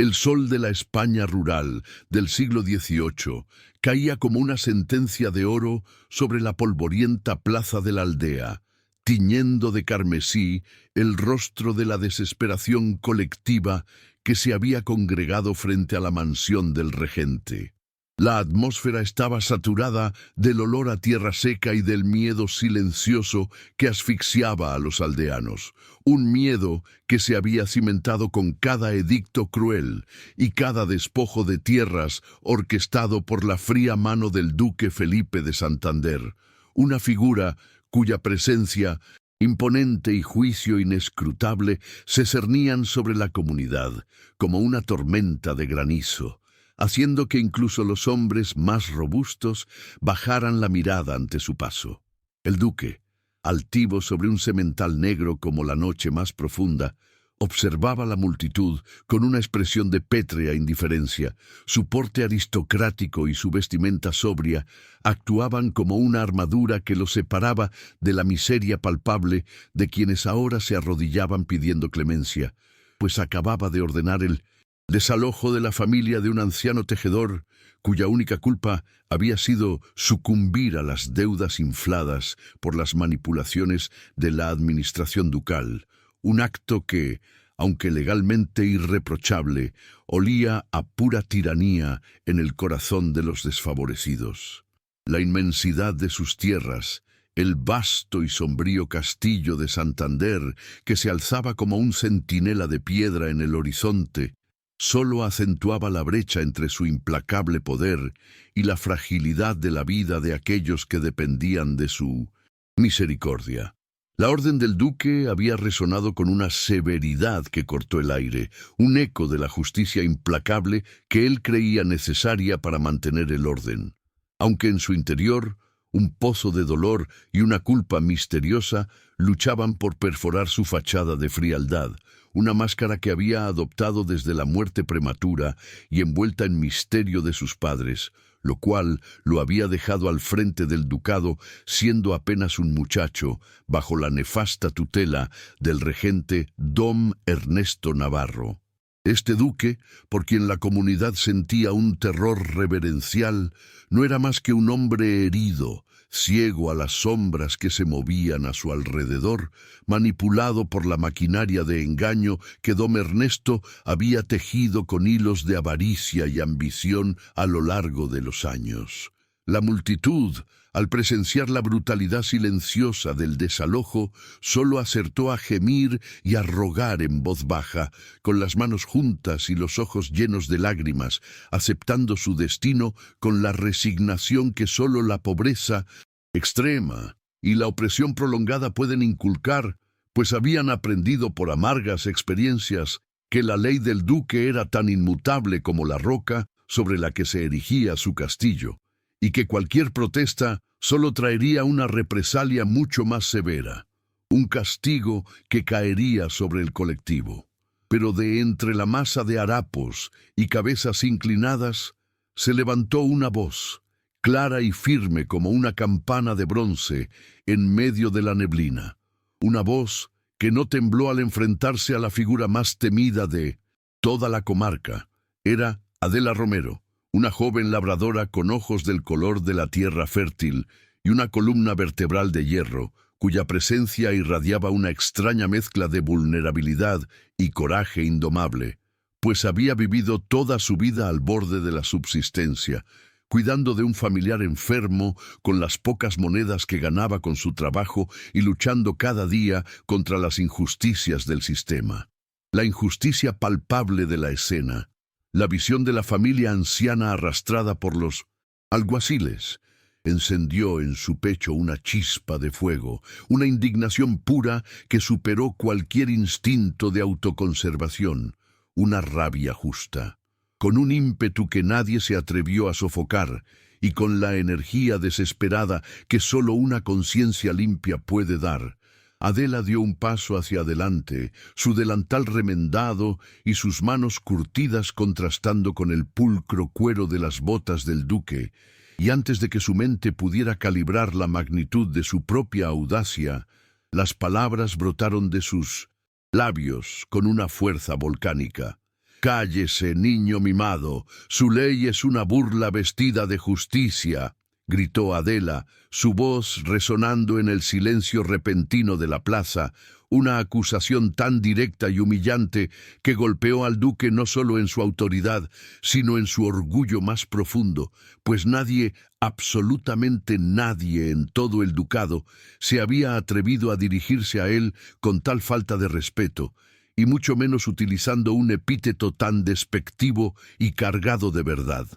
El sol de la España rural del siglo XVIII caía como una sentencia de oro sobre la polvorienta plaza de la aldea, tiñendo de carmesí el rostro de la desesperación colectiva que se había congregado frente a la mansión del regente. La atmósfera estaba saturada del olor a tierra seca y del miedo silencioso que asfixiaba a los aldeanos, un miedo que se había cimentado con cada edicto cruel y cada despojo de tierras orquestado por la fría mano del duque Felipe de Santander, una figura cuya presencia, imponente y juicio inescrutable se cernían sobre la comunidad como una tormenta de granizo, haciendo que incluso los hombres más robustos bajaran la mirada ante su paso. El duque, altivo sobre un semental negro como la noche más profunda, observaba la multitud con una expresión de pétrea indiferencia. Su porte aristocrático y su vestimenta sobria actuaban como una armadura que lo separaba de la miseria palpable de quienes ahora se arrodillaban pidiendo clemencia, pues acababa de ordenar el desalojo de la familia de un anciano tejedor cuya única culpa había sido sucumbir a las deudas infladas por las manipulaciones de la administración ducal, un acto que, aunque legalmente irreprochable, olía a pura tiranía en el corazón de los desfavorecidos. La inmensidad de sus tierras, el vasto y sombrío castillo de Santander, que se alzaba como un centinela de piedra en el horizonte, solo acentuaba la brecha entre su implacable poder y la fragilidad de la vida de aquellos que dependían de su misericordia. La orden del duque había resonado con una severidad que cortó el aire, un eco de la justicia implacable que él creía necesaria para mantener el orden, aunque en su interior un pozo de dolor y una culpa misteriosa luchaban por perforar su fachada de frialdad, una máscara que había adoptado desde la muerte prematura y envuelta en misterio de sus padres, lo cual lo había dejado al frente del ducado siendo apenas un muchacho bajo la nefasta tutela del regente Dom Ernesto Navarro. Este duque, por quien la comunidad sentía un terror reverencial, no era más que un hombre herido, ciego a las sombras que se movían a su alrededor, manipulado por la maquinaria de engaño que Dom Ernesto había tejido con hilos de avaricia y ambición a lo largo de los años. La multitud, al presenciar la brutalidad silenciosa del desalojo, solo acertó a gemir y a rogar en voz baja, con las manos juntas y los ojos llenos de lágrimas, aceptando su destino con la resignación que solo la pobreza extrema y la opresión prolongada pueden inculcar, pues habían aprendido por amargas experiencias que la ley del duque era tan inmutable como la roca sobre la que se erigía su castillo, y que cualquier protesta solo traería una represalia mucho más severa, un castigo que caería sobre el colectivo. Pero de entre la masa de harapos y cabezas inclinadas se levantó una voz, clara y firme como una campana de bronce en medio de la neblina, una voz que no tembló al enfrentarse a la figura más temida de toda la comarca. Era Adela Romero, una joven labradora con ojos del color de la tierra fértil y una columna vertebral de hierro, cuya presencia irradiaba una extraña mezcla de vulnerabilidad y coraje indomable, pues había vivido toda su vida al borde de la subsistencia, cuidando de un familiar enfermo con las pocas monedas que ganaba con su trabajo y luchando cada día contra las injusticias del sistema. La injusticia palpable de la escena, la visión de la familia anciana arrastrada por los alguaciles, encendió en su pecho una chispa de fuego, una indignación pura que superó cualquier instinto de autoconservación, una rabia justa, con un ímpetu que nadie se atrevió a sofocar y con la energía desesperada que solo una conciencia limpia puede dar. Adela dio un paso hacia adelante, su delantal remendado y sus manos curtidas contrastando con el pulcro cuero de las botas del duque, y antes de que su mente pudiera calibrar la magnitud de su propia audacia, las palabras brotaron de sus labios con una fuerza volcánica. «Cállese, niño mimado, su ley es una burla vestida de justicia», gritó Adela, su voz resonando en el silencio repentino de la plaza, una acusación tan directa y humillante que golpeó al duque no solo en su autoridad, sino en su orgullo más profundo, pues nadie, absolutamente nadie en todo el ducado, se había atrevido a dirigirse a él con tal falta de respeto, y mucho menos utilizando un epíteto tan despectivo y cargado de verdad.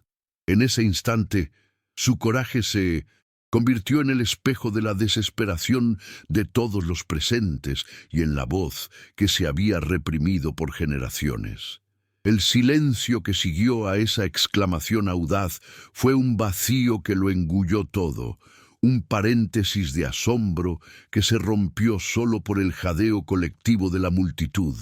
En ese instante, su coraje se convirtió en el espejo de la desesperación de todos los presentes y en la voz que se había reprimido por generaciones. El silencio que siguió a esa exclamación audaz fue un vacío que lo engulló todo, un paréntesis de asombro que se rompió solo por el jadeo colectivo de la multitud,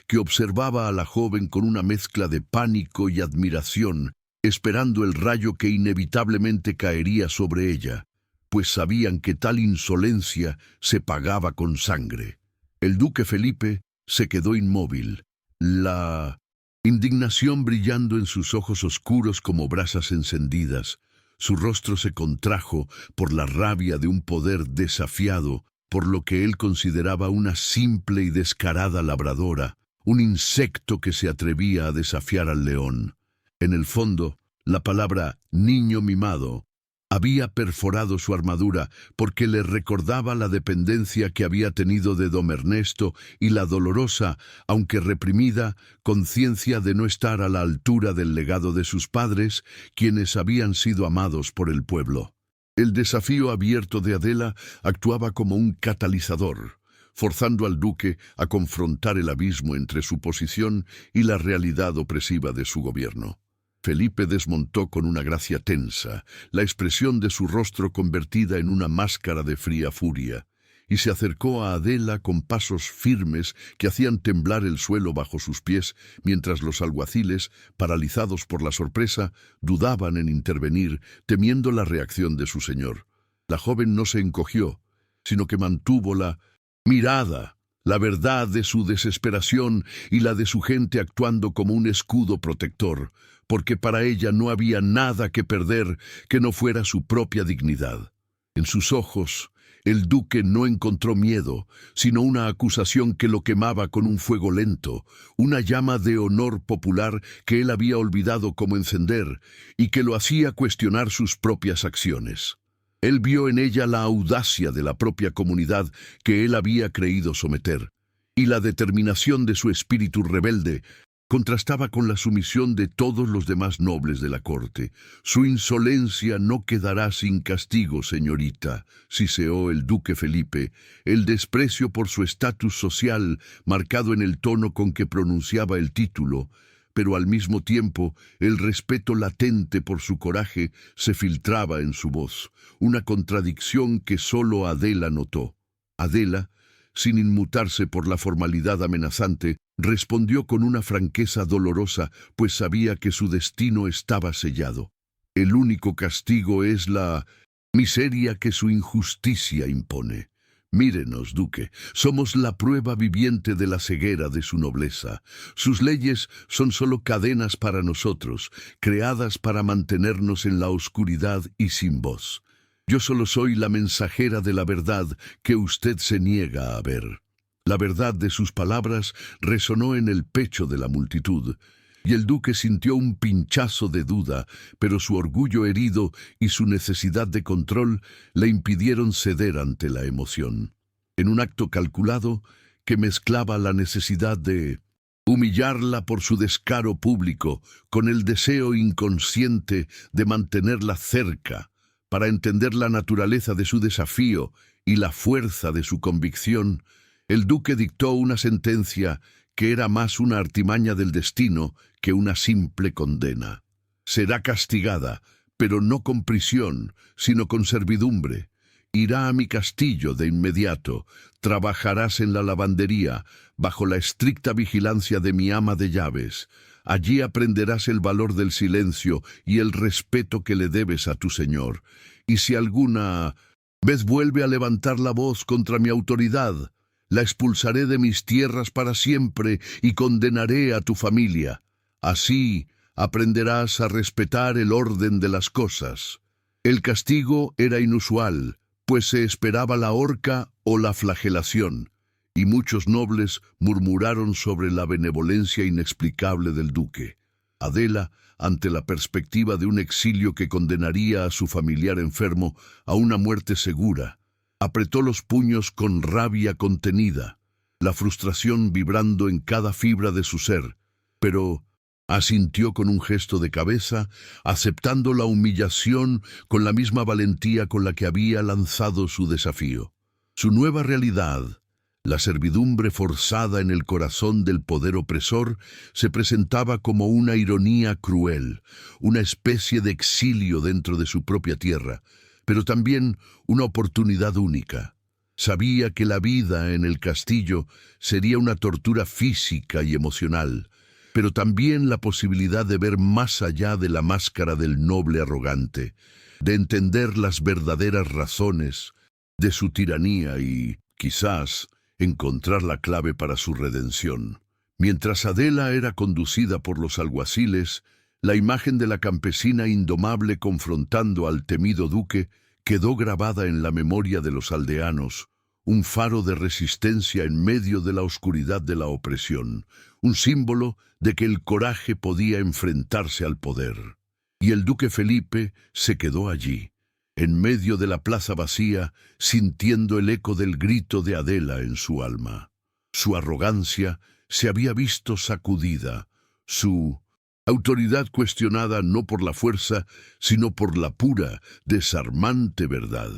que observaba a la joven con una mezcla de pánico y admiración, esperando el rayo que inevitablemente caería sobre ella, pues sabían que tal insolencia se pagaba con sangre. El duque Felipe se quedó inmóvil, la indignación brillando en sus ojos oscuros como brasas encendidas. Su rostro se contrajo por la rabia de un poder desafiado por lo que él consideraba una simple y descarada labradora, un insecto que se atrevía a desafiar al león. En el fondo, la palabra «niño mimado» había perforado su armadura porque le recordaba la dependencia que había tenido de don Ernesto y la dolorosa, aunque reprimida, conciencia de no estar a la altura del legado de sus padres, quienes habían sido amados por el pueblo. El desafío abierto de Adela actuaba como un catalizador, forzando al duque a confrontar el abismo entre su posición y la realidad opresiva de su gobierno. Felipe desmontó con una gracia tensa, la expresión de su rostro convertida en una máscara de fría furia, y se acercó a Adela con pasos firmes que hacían temblar el suelo bajo sus pies, mientras los alguaciles, paralizados por la sorpresa, dudaban en intervenir, temiendo la reacción de su señor. La joven no se encogió, sino que mantuvo la mirada, la verdad de su desesperación y la de su gente actuando como un escudo protector, porque para ella no había nada que perder que no fuera su propia dignidad. En sus ojos, el duque no encontró miedo, sino una acusación que lo quemaba con un fuego lento, una llama de honor popular que él había olvidado cómo encender y que lo hacía cuestionar sus propias acciones. Él vio en ella la audacia de la propia comunidad que él había creído someter, y la determinación de su espíritu rebelde contrastaba con la sumisión de todos los demás nobles de la corte. «Su insolencia no quedará sin castigo, señorita», siseó el duque Felipe, el desprecio por su estatus social marcado en el tono con que pronunciaba el título, pero al mismo tiempo el respeto latente por su coraje se filtraba en su voz, una contradicción que solo Adela notó. Adela, sin inmutarse por la formalidad amenazante, respondió con una franqueza dolorosa, pues sabía que su destino estaba sellado. El único castigo es la miseria que su injusticia impone. Mírenos, duque, somos la prueba viviente de la ceguera de su nobleza. Sus leyes son solo cadenas para nosotros, creadas para mantenernos en la oscuridad y sin voz. Yo solo soy la mensajera de la verdad que usted se niega a ver. La verdad de sus palabras resonó en el pecho de la multitud, y el duque sintió un pinchazo de duda, pero su orgullo herido y su necesidad de control le impidieron ceder ante la emoción. En un acto calculado que mezclaba la necesidad de humillarla por su descaro público con el deseo inconsciente de mantenerla cerca, para entender la naturaleza de su desafío y la fuerza de su convicción, el duque dictó una sentencia que era más una artimaña del destino que una simple condena. Será castigada, pero no con prisión, sino con servidumbre. Irá a mi castillo de inmediato, trabajarás en la lavandería, bajo la estricta vigilancia de mi ama de llaves. Allí aprenderás el valor del silencio y el respeto que le debes a tu señor. Y si alguna vez vuelve a levantar la voz contra mi autoridad, la expulsaré de mis tierras para siempre y condenaré a tu familia. Así aprenderás a respetar el orden de las cosas. El castigo era inusual, pues se esperaba la horca o la flagelación, y muchos nobles murmuraron sobre la benevolencia inexplicable del duque. Adela, ante la perspectiva de un exilio que condenaría a su familiar enfermo a una muerte segura, apretó los puños con rabia contenida, la frustración vibrando en cada fibra de su ser, pero asintió con un gesto de cabeza, aceptando la humillación con la misma valentía con la que había lanzado su desafío. Su nueva realidad, la servidumbre forzada en el corazón del poder opresor, se presentaba como una ironía cruel, una especie de exilio dentro de su propia tierra, pero también una oportunidad única. Sabía que la vida en el castillo sería una tortura física y emocional, pero también la posibilidad de ver más allá de la máscara del noble arrogante, de entender las verdaderas razones de su tiranía y, quizás, encontrar la clave para su redención. Mientras Adela era conducida por los alguaciles, la imagen de la campesina indomable confrontando al temido duque quedó grabada en la memoria de los aldeanos, un faro de resistencia en medio de la oscuridad de la opresión, un símbolo de que el coraje podía enfrentarse al poder. Y el duque Felipe se quedó allí, en medio de la plaza vacía, sintiendo el eco del grito de Adela en su alma. Su arrogancia se había visto sacudida, su autoridad cuestionada no por la fuerza, sino por la pura, desarmante verdad.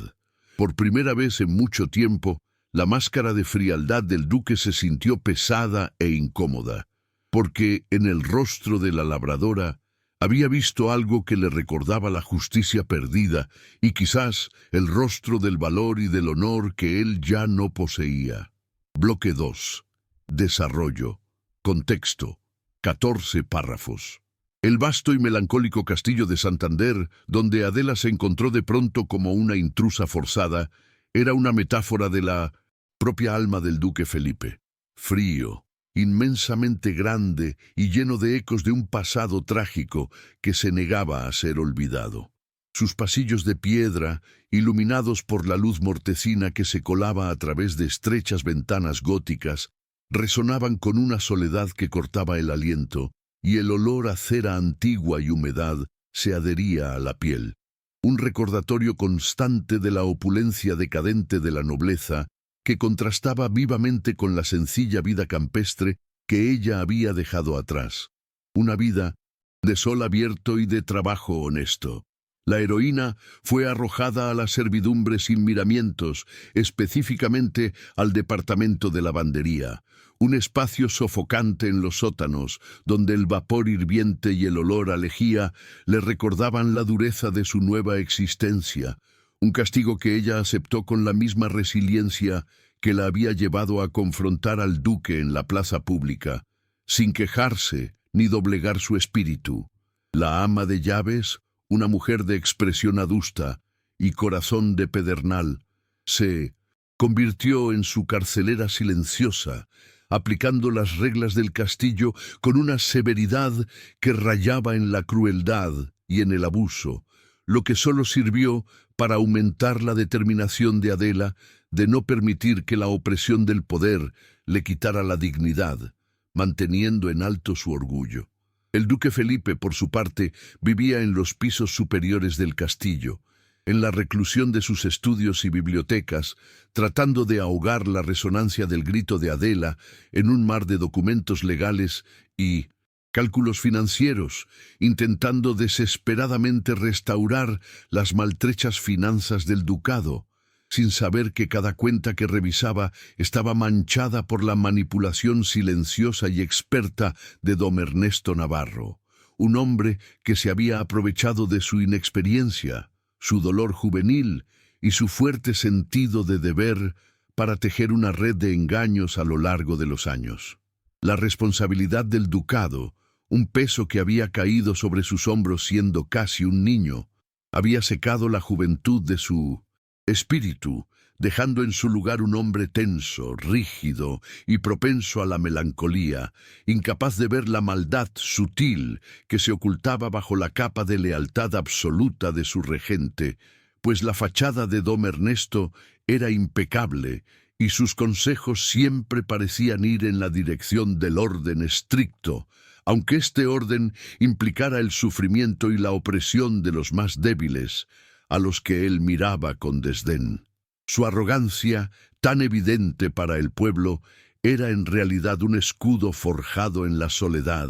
Por primera vez en mucho tiempo, la máscara de frialdad del duque se sintió pesada e incómoda, porque en el rostro de la labradora había visto algo que le recordaba la justicia perdida y quizás el rostro del valor y del honor que él ya no poseía. Bloque 2. Desarrollo. Contexto. 14 párrafos. El vasto y melancólico castillo de Santander, donde Adela se encontró de pronto como una intrusa forzada, era una metáfora de la propia alma del duque Felipe. Frío, inmensamente grande y lleno de ecos de un pasado trágico que se negaba a ser olvidado. Sus pasillos de piedra, iluminados por la luz mortecina que se colaba a través de estrechas ventanas góticas, resonaban con una soledad que cortaba el aliento, y el olor a cera antigua y humedad se adhería a la piel. Un recordatorio constante de la opulencia decadente de la nobleza que contrastaba vivamente con la sencilla vida campestre que ella había dejado atrás. Una vida de sol abierto y de trabajo honesto. La heroína fue arrojada a la servidumbre sin miramientos, específicamente al departamento de lavandería, un espacio sofocante en los sótanos, donde el vapor hirviente y el olor a lejía le recordaban la dureza de su nueva existencia, un castigo que ella aceptó con la misma resiliencia que la había llevado a confrontar al duque en la plaza pública, sin quejarse ni doblegar su espíritu. La ama de llaves, una mujer de expresión adusta y corazón de pedernal, se convirtió en su carcelera silenciosa, aplicando las reglas del castillo con una severidad que rayaba en la crueldad y en el abuso, lo que solo sirvió para aumentar la determinación de Adela de no permitir que la opresión del poder le quitara la dignidad, manteniendo en alto su orgullo. El duque Felipe, por su parte, vivía en los pisos superiores del castillo, en la reclusión de sus estudios y bibliotecas, tratando de ahogar la resonancia del grito de Adela en un mar de documentos legales y cálculos financieros, intentando desesperadamente restaurar las maltrechas finanzas del ducado, sin saber que cada cuenta que revisaba estaba manchada por la manipulación silenciosa y experta de don Ernesto Navarro, un hombre que se había aprovechado de su inexperiencia, su dolor juvenil y su fuerte sentido de deber para tejer una red de engaños a lo largo de los años. La responsabilidad del ducado, un peso que había caído sobre sus hombros siendo casi un niño, había secado la juventud de su espíritu, dejando en su lugar un hombre tenso, rígido y propenso a la melancolía, incapaz de ver la maldad sutil que se ocultaba bajo la capa de lealtad absoluta de su regente, pues la fachada de don Ernesto era impecable y sus consejos siempre parecían ir en la dirección del orden estricto, aunque este orden implicara el sufrimiento y la opresión de los más débiles, a los que él miraba con desdén. Su arrogancia, tan evidente para el pueblo, era en realidad un escudo forjado en la soledad,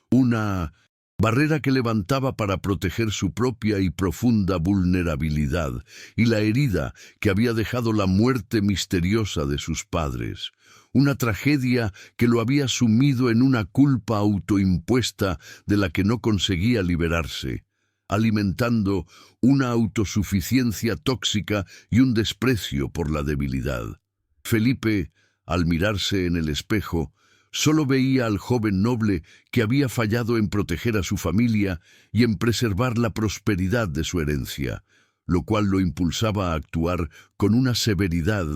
una barrera que levantaba para proteger su propia y profunda vulnerabilidad y la herida que había dejado la muerte misteriosa de sus padres, una tragedia que lo había sumido en una culpa autoimpuesta de la que no conseguía liberarse, alimentando una autosuficiencia tóxica y un desprecio por la debilidad. Felipe, al mirarse en el espejo, solo veía al joven noble que había fallado en proteger a su familia y en preservar la prosperidad de su herencia, lo cual lo impulsaba a actuar con una severidad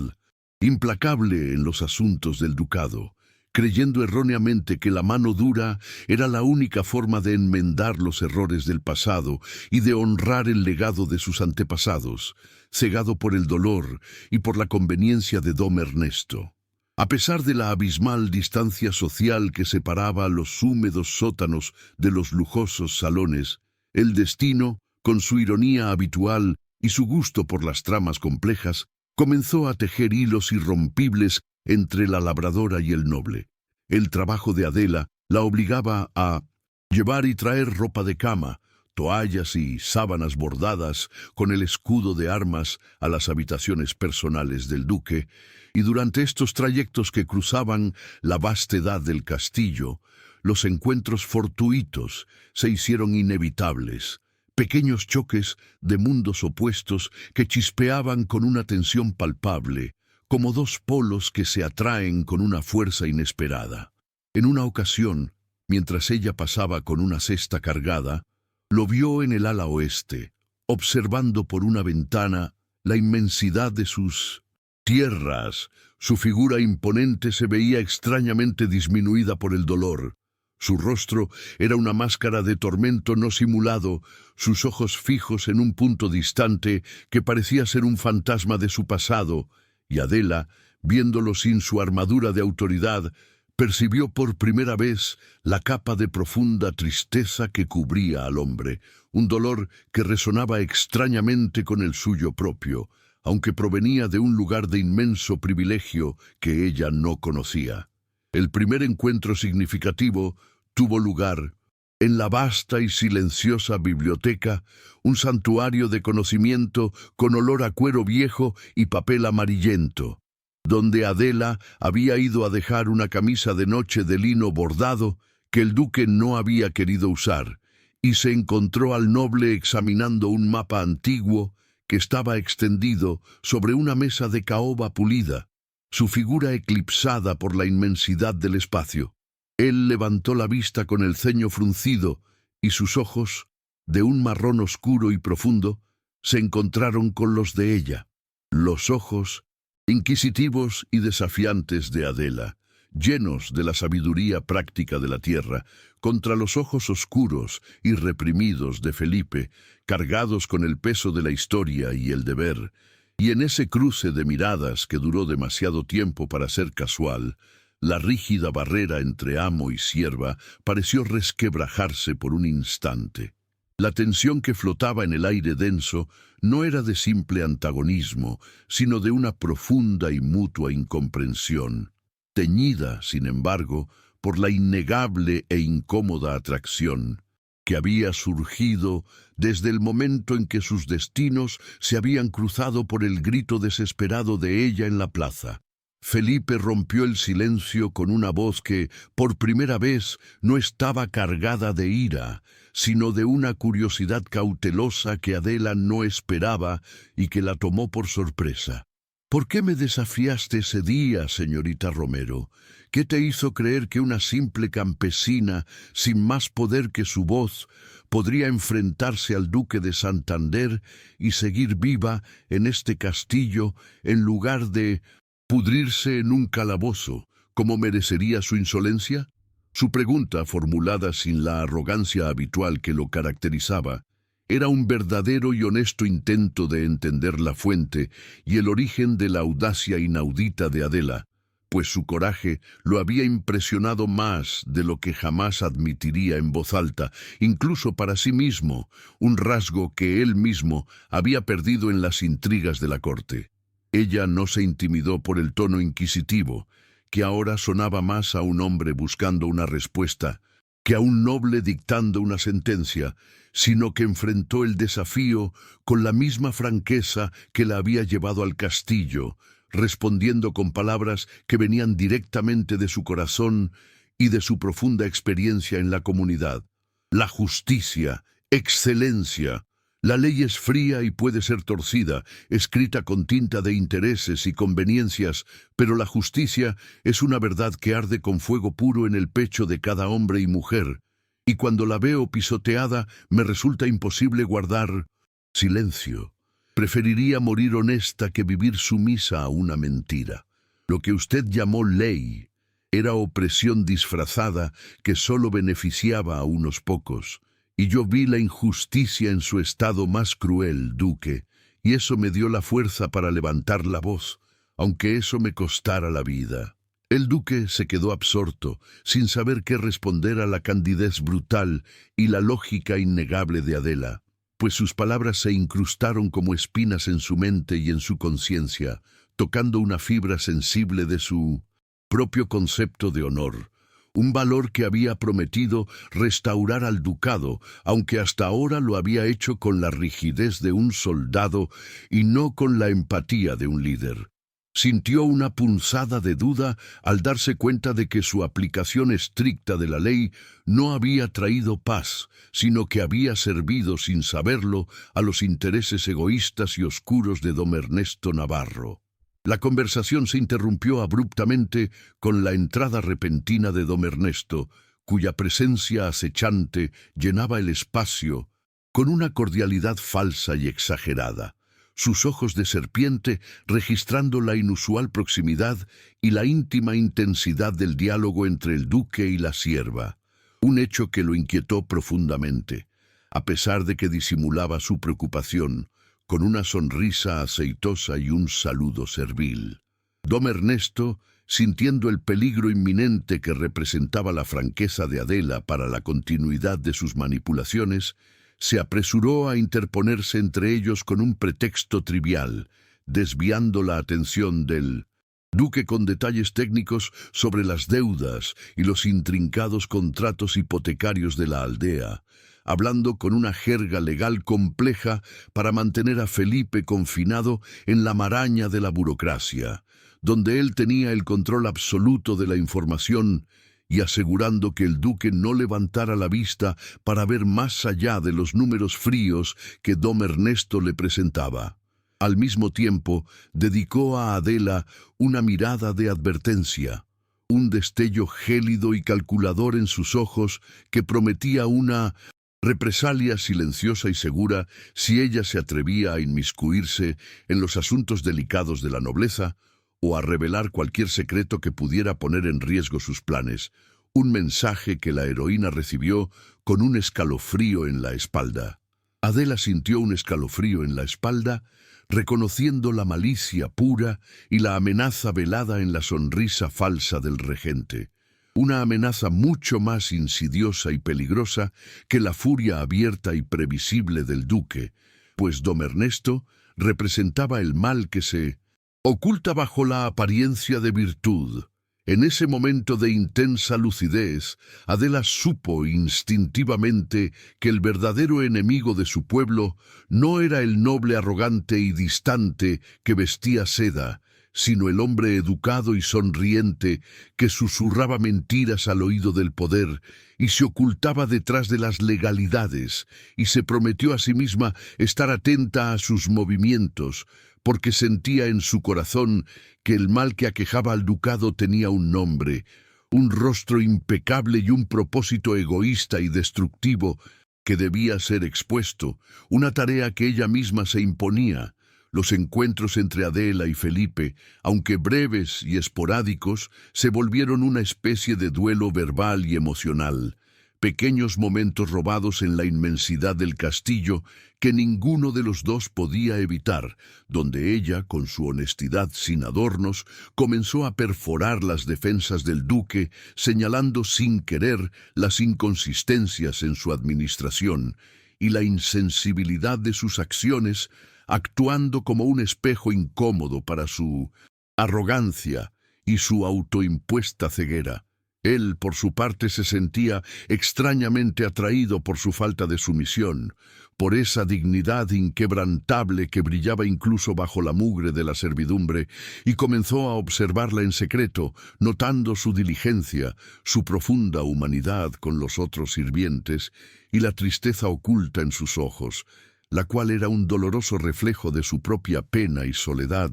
implacable en los asuntos del ducado, creyendo erróneamente que la mano dura era la única forma de enmendar los errores del pasado y de honrar el legado de sus antepasados, cegado por el dolor y por la conveniencia de don Ernesto. A pesar de la abismal distancia social que separaba los húmedos sótanos de los lujosos salones, el destino, con su ironía habitual y su gusto por las tramas complejas, comenzó a tejer hilos irrompibles entre la labradora y el noble. El trabajo de Adela la obligaba a llevar y traer ropa de cama, toallas y sábanas bordadas con el escudo de armas a las habitaciones personales del duque, y durante estos trayectos que cruzaban la vastedad del castillo, los encuentros fortuitos se hicieron inevitables, pequeños choques de mundos opuestos que chispeaban con una tensión palpable, como dos polos que se atraen con una fuerza inesperada. En una ocasión, mientras ella pasaba con una cesta cargada, lo vio en el ala oeste, observando por una ventana la inmensidad de sus tierras. Su figura imponente se veía extrañamente disminuida por el dolor. Su rostro era una máscara de tormento no simulado, sus ojos fijos en un punto distante que parecía ser un fantasma de su pasado, y Adela, viéndolo sin su armadura de autoridad, percibió por primera vez la capa de profunda tristeza que cubría al hombre, un dolor que resonaba extrañamente con el suyo propio, aunque provenía de un lugar de inmenso privilegio que ella no conocía. El primer encuentro significativo tuvo lugar en la vasta y silenciosa biblioteca, un santuario de conocimiento con olor a cuero viejo y papel amarillento, donde Adela había ido a dejar una camisa de noche de lino bordado que el duque no había querido usar, y se encontró al noble examinando un mapa antiguo que estaba extendido sobre una mesa de caoba pulida, su figura eclipsada por la inmensidad del espacio. Él levantó la vista con el ceño fruncido y sus ojos, de un marrón oscuro y profundo, se encontraron con los de ella. Los ojos, inquisitivos y desafiantes de Adela, llenos de la sabiduría práctica de la tierra, contra los ojos oscuros y reprimidos de Felipe, cargados con el peso de la historia y el deber, y en ese cruce de miradas que duró demasiado tiempo para ser casual, la rígida barrera entre amo y sierva pareció resquebrajarse por un instante. La tensión que flotaba en el aire denso no era de simple antagonismo, sino de una profunda y mutua incomprensión, teñida, sin embargo, por la innegable e incómoda atracción que había surgido desde el momento en que sus destinos se habían cruzado por el grito desesperado de ella en la plaza. Felipe rompió el silencio con una voz que, por primera vez, no estaba cargada de ira, sino de una curiosidad cautelosa que Adela no esperaba y que la tomó por sorpresa. ¿Por qué me desafiaste ese día, señorita Romero? ¿Qué te hizo creer que una simple campesina, sin más poder que su voz, podría enfrentarse al duque de Santander y seguir viva en este castillo en lugar de pudrirse en un calabozo, como merecería su insolencia? Su pregunta, formulada sin la arrogancia habitual que lo caracterizaba, era un verdadero y honesto intento de entender la fuente y el origen de la audacia inaudita de Adela, pues su coraje lo había impresionado más de lo que jamás admitiría en voz alta, incluso para sí mismo, un rasgo que él mismo había perdido en las intrigas de la corte. Ella no se intimidó por el tono inquisitivo, que ahora sonaba más a un hombre buscando una respuesta que a un noble dictando una sentencia, sino que enfrentó el desafío con la misma franqueza que la había llevado al castillo, respondiendo con palabras que venían directamente de su corazón y de su profunda experiencia en la comunidad. La justicia, excelencia. La ley es fría y puede ser torcida, escrita con tinta de intereses y conveniencias, pero la justicia es una verdad que arde con fuego puro en el pecho de cada hombre y mujer, y cuando la veo pisoteada me resulta imposible guardar silencio. Preferiría morir honesta que vivir sumisa a una mentira. Lo que usted llamó ley era opresión disfrazada que solo beneficiaba a unos pocos. Y yo vi la injusticia en su estado más cruel, duque, y eso me dio la fuerza para levantar la voz, aunque eso me costara la vida. El duque se quedó absorto, sin saber qué responder a la candidez brutal y la lógica innegable de Adela, pues sus palabras se incrustaron como espinas en su mente y en su conciencia, tocando una fibra sensible de su propio concepto de honor, un valor que había prometido restaurar al ducado, aunque hasta ahora lo había hecho con la rigidez de un soldado y no con la empatía de un líder. Sintió una punzada de duda al darse cuenta de que su aplicación estricta de la ley no había traído paz, sino que había servido sin saberlo a los intereses egoístas y oscuros de don Ernesto Navarro. La conversación se interrumpió abruptamente con la entrada repentina de don Ernesto, cuya presencia acechante llenaba el espacio con una cordialidad falsa y exagerada, sus ojos de serpiente registrando la inusual proximidad y la íntima intensidad del diálogo entre el duque y la sierva, un hecho que lo inquietó profundamente, a pesar de que disimulaba su preocupación con una sonrisa aceitosa y un saludo servil. Don Ernesto, sintiendo el peligro inminente que representaba la franqueza de Adela para la continuidad de sus manipulaciones, se apresuró a interponerse entre ellos con un pretexto trivial, desviando la atención del duque con detalles técnicos sobre las deudas y los intrincados contratos hipotecarios de la aldea, hablando con una jerga legal compleja para mantener a Felipe confinado en la maraña de la burocracia, donde él tenía el control absoluto de la información y asegurando que el duque no levantara la vista para ver más allá de los números fríos que don Ernesto le presentaba. Al mismo tiempo, dedicó a Adela una mirada de advertencia, un destello gélido y calculador en sus ojos que prometía una represalia silenciosa y segura si ella se atrevía a inmiscuirse en los asuntos delicados de la nobleza o a revelar cualquier secreto que pudiera poner en riesgo sus planes, un mensaje que la heroína recibió con un escalofrío en la espalda. Adela sintió un escalofrío en la espalda, reconociendo la malicia pura y la amenaza velada en la sonrisa falsa del regente. Una amenaza mucho más insidiosa y peligrosa que la furia abierta y previsible del duque, pues don Ernesto representaba el mal que se oculta bajo la apariencia de virtud. En ese momento de intensa lucidez, Adela supo instintivamente que el verdadero enemigo de su pueblo no era el noble arrogante y distante que vestía seda, sino el hombre educado y sonriente que susurraba mentiras al oído del poder y se ocultaba detrás de las legalidades, y se prometió a sí misma estar atenta a sus movimientos, porque sentía en su corazón que el mal que aquejaba al ducado tenía un nombre, un rostro impecable y un propósito egoísta y destructivo que debía ser expuesto, una tarea que ella misma se imponía. Los encuentros entre Adela y Felipe, aunque breves y esporádicos, se volvieron una especie de duelo verbal y emocional, pequeños momentos robados en la inmensidad del castillo que ninguno de los dos podía evitar, donde ella, con su honestidad sin adornos, comenzó a perforar las defensas del duque, señalando sin querer las inconsistencias en su administración y la insensibilidad de sus acciones, actuando como un espejo incómodo para su arrogancia y su autoimpuesta ceguera. Él, por su parte, se sentía extrañamente atraído por su falta de sumisión, por esa dignidad inquebrantable que brillaba incluso bajo la mugre de la servidumbre, y comenzó a observarla en secreto, notando su diligencia, su profunda humanidad con los otros sirvientes y la tristeza oculta en sus ojos, la cual era un doloroso reflejo de su propia pena y soledad,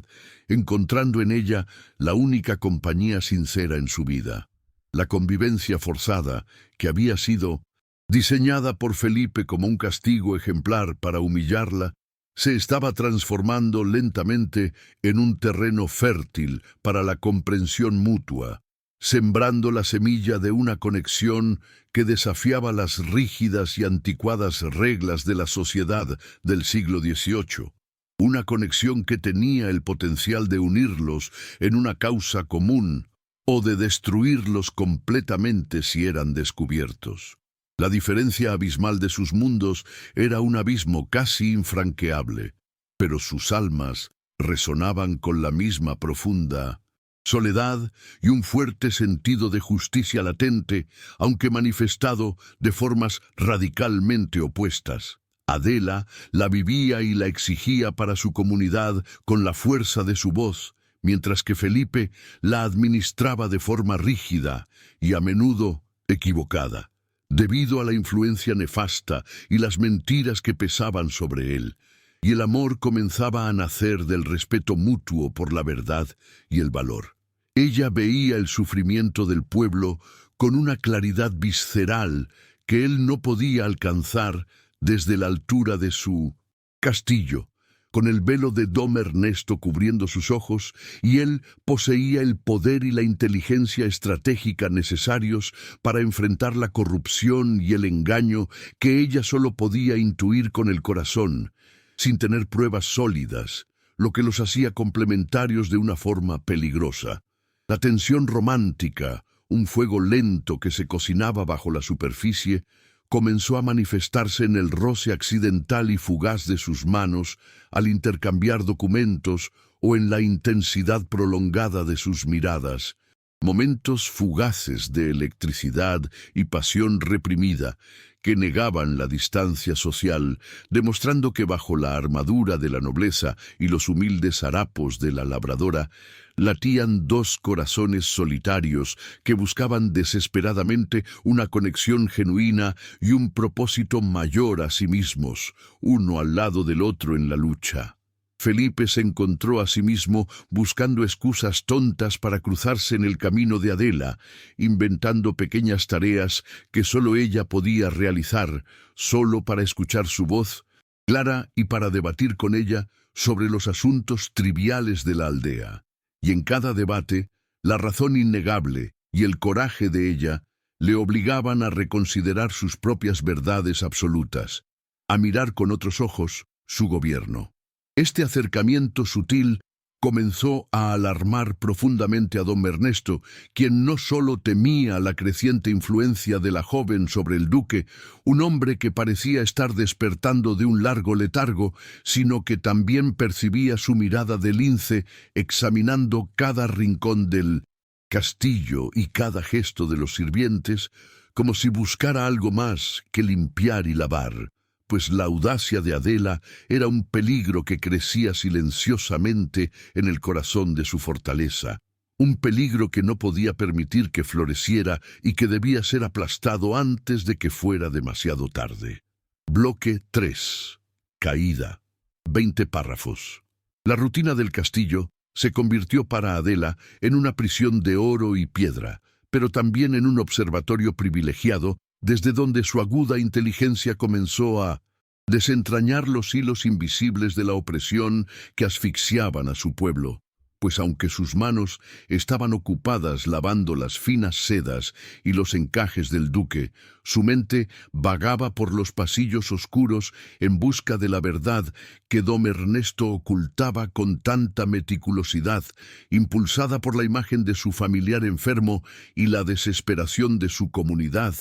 encontrando en ella la única compañía sincera en su vida. La convivencia forzada, que había sido diseñada por Felipe como un castigo ejemplar para humillarla, se estaba transformando lentamente en un terreno fértil para la comprensión mutua, sembrando la semilla de una conexión que desafiaba las rígidas y anticuadas reglas de la sociedad del siglo XVIII. Una conexión que tenía el potencial de unirlos en una causa común, o de destruirlos completamente si eran descubiertos. La diferencia abismal de sus mundos era un abismo casi infranqueable, pero sus almas resonaban con la misma profunda soledad y un fuerte sentido de justicia latente, aunque manifestado de formas radicalmente opuestas. Adela la vivía y la exigía para su comunidad con la fuerza de su voz, mientras que Felipe la administraba de forma rígida y a menudo equivocada, debido a la influencia nefasta y las mentiras que pesaban sobre él, y el amor comenzaba a nacer del respeto mutuo por la verdad y el valor. Ella veía el sufrimiento del pueblo con una claridad visceral que él no podía alcanzar desde la altura de su castillo, con el velo de Dom Ernesto cubriendo sus ojos, y él poseía el poder y la inteligencia estratégica necesarios para enfrentar la corrupción y el engaño que ella solo podía intuir con el corazón, sin tener pruebas sólidas, lo que los hacía complementarios de una forma peligrosa. La tensión romántica, un fuego lento que se cocinaba bajo la superficie, comenzó a manifestarse en el roce accidental y fugaz de sus manos al intercambiar documentos o en la intensidad prolongada de sus miradas, momentos fugaces de electricidad y pasión reprimida que negaban la distancia social, demostrando que bajo la armadura de la nobleza y los humildes harapos de la labradora latían dos corazones solitarios que buscaban desesperadamente una conexión genuina y un propósito mayor a sí mismos, uno al lado del otro en la lucha. Felipe se encontró a sí mismo buscando excusas tontas para cruzarse en el camino de Adela, inventando pequeñas tareas que solo ella podía realizar, solo para escuchar su voz clara y para debatir con ella sobre los asuntos triviales de la aldea. Y en cada debate, la razón innegable y el coraje de ella le obligaban a reconsiderar sus propias verdades absolutas, a mirar con otros ojos su gobierno. Este acercamiento sutil comenzó a alarmar profundamente a don Ernesto, quien no solo temía la creciente influencia de la joven sobre el duque, un hombre que parecía estar despertando de un largo letargo, sino que también percibía su mirada de lince examinando cada rincón del castillo y cada gesto de los sirvientes, como si buscara algo más que limpiar y lavar, pues la audacia de Adela era un peligro que crecía silenciosamente en el corazón de su fortaleza, un peligro que no podía permitir que floreciera y que debía ser aplastado antes de que fuera demasiado tarde. Bloque 3. Caída. 20 párrafos. La rutina del castillo se convirtió para Adela en una prisión de oro y piedra, pero también en un observatorio privilegiado desde donde su aguda inteligencia comenzó a desentrañar los hilos invisibles de la opresión que asfixiaban a su pueblo. Pues aunque sus manos estaban ocupadas lavando las finas sedas y los encajes del duque, su mente vagaba por los pasillos oscuros en busca de la verdad que don Ernesto ocultaba con tanta meticulosidad, impulsada por la imagen de su familiar enfermo y la desesperación de su comunidad,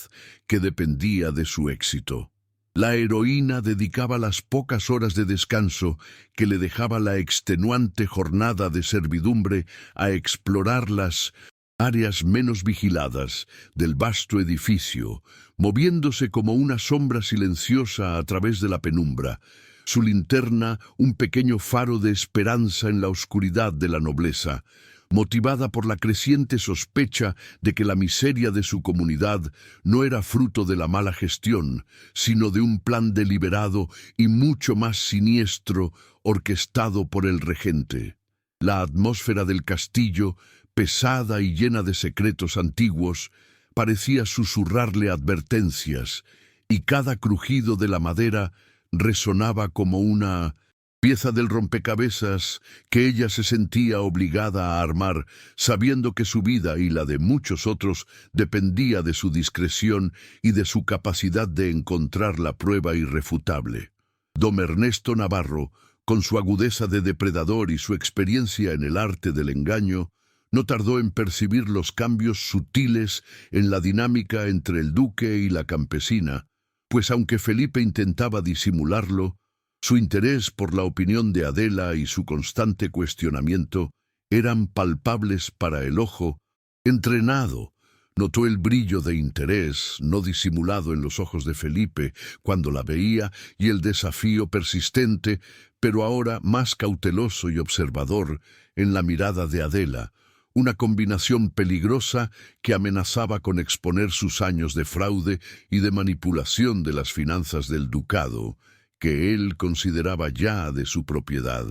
que dependía de su éxito. La heroína dedicaba las pocas horas de descanso que le dejaba la extenuante jornada de servidumbre a explorar las áreas menos vigiladas del vasto edificio, moviéndose como una sombra silenciosa a través de la penumbra, su linterna un pequeño faro de esperanza en la oscuridad de la nobleza, motivada por la creciente sospecha de que la miseria de su comunidad no era fruto de la mala gestión, sino de un plan deliberado y mucho más siniestro orquestado por el regente. La atmósfera del castillo, pesada y llena de secretos antiguos, parecía susurrarle advertencias, y cada crujido de la madera resonaba como una pieza del rompecabezas que ella se sentía obligada a armar, sabiendo que su vida y la de muchos otros dependía de su discreción y de su capacidad de encontrar la prueba irrefutable. Don Ernesto Navarro, con su agudeza de depredador y su experiencia en el arte del engaño, no tardó en percibir los cambios sutiles en la dinámica entre el duque y la campesina, pues aunque Felipe intentaba disimularlo, su interés por la opinión de Adela y su constante cuestionamiento eran palpables para el ojo entrenado. Notó el brillo de interés no disimulado en los ojos de Felipe cuando la veía y el desafío persistente, pero ahora más cauteloso y observador, en la mirada de Adela, una combinación peligrosa que amenazaba con exponer sus años de fraude y de manipulación de las finanzas del ducado, que él consideraba ya de su propiedad.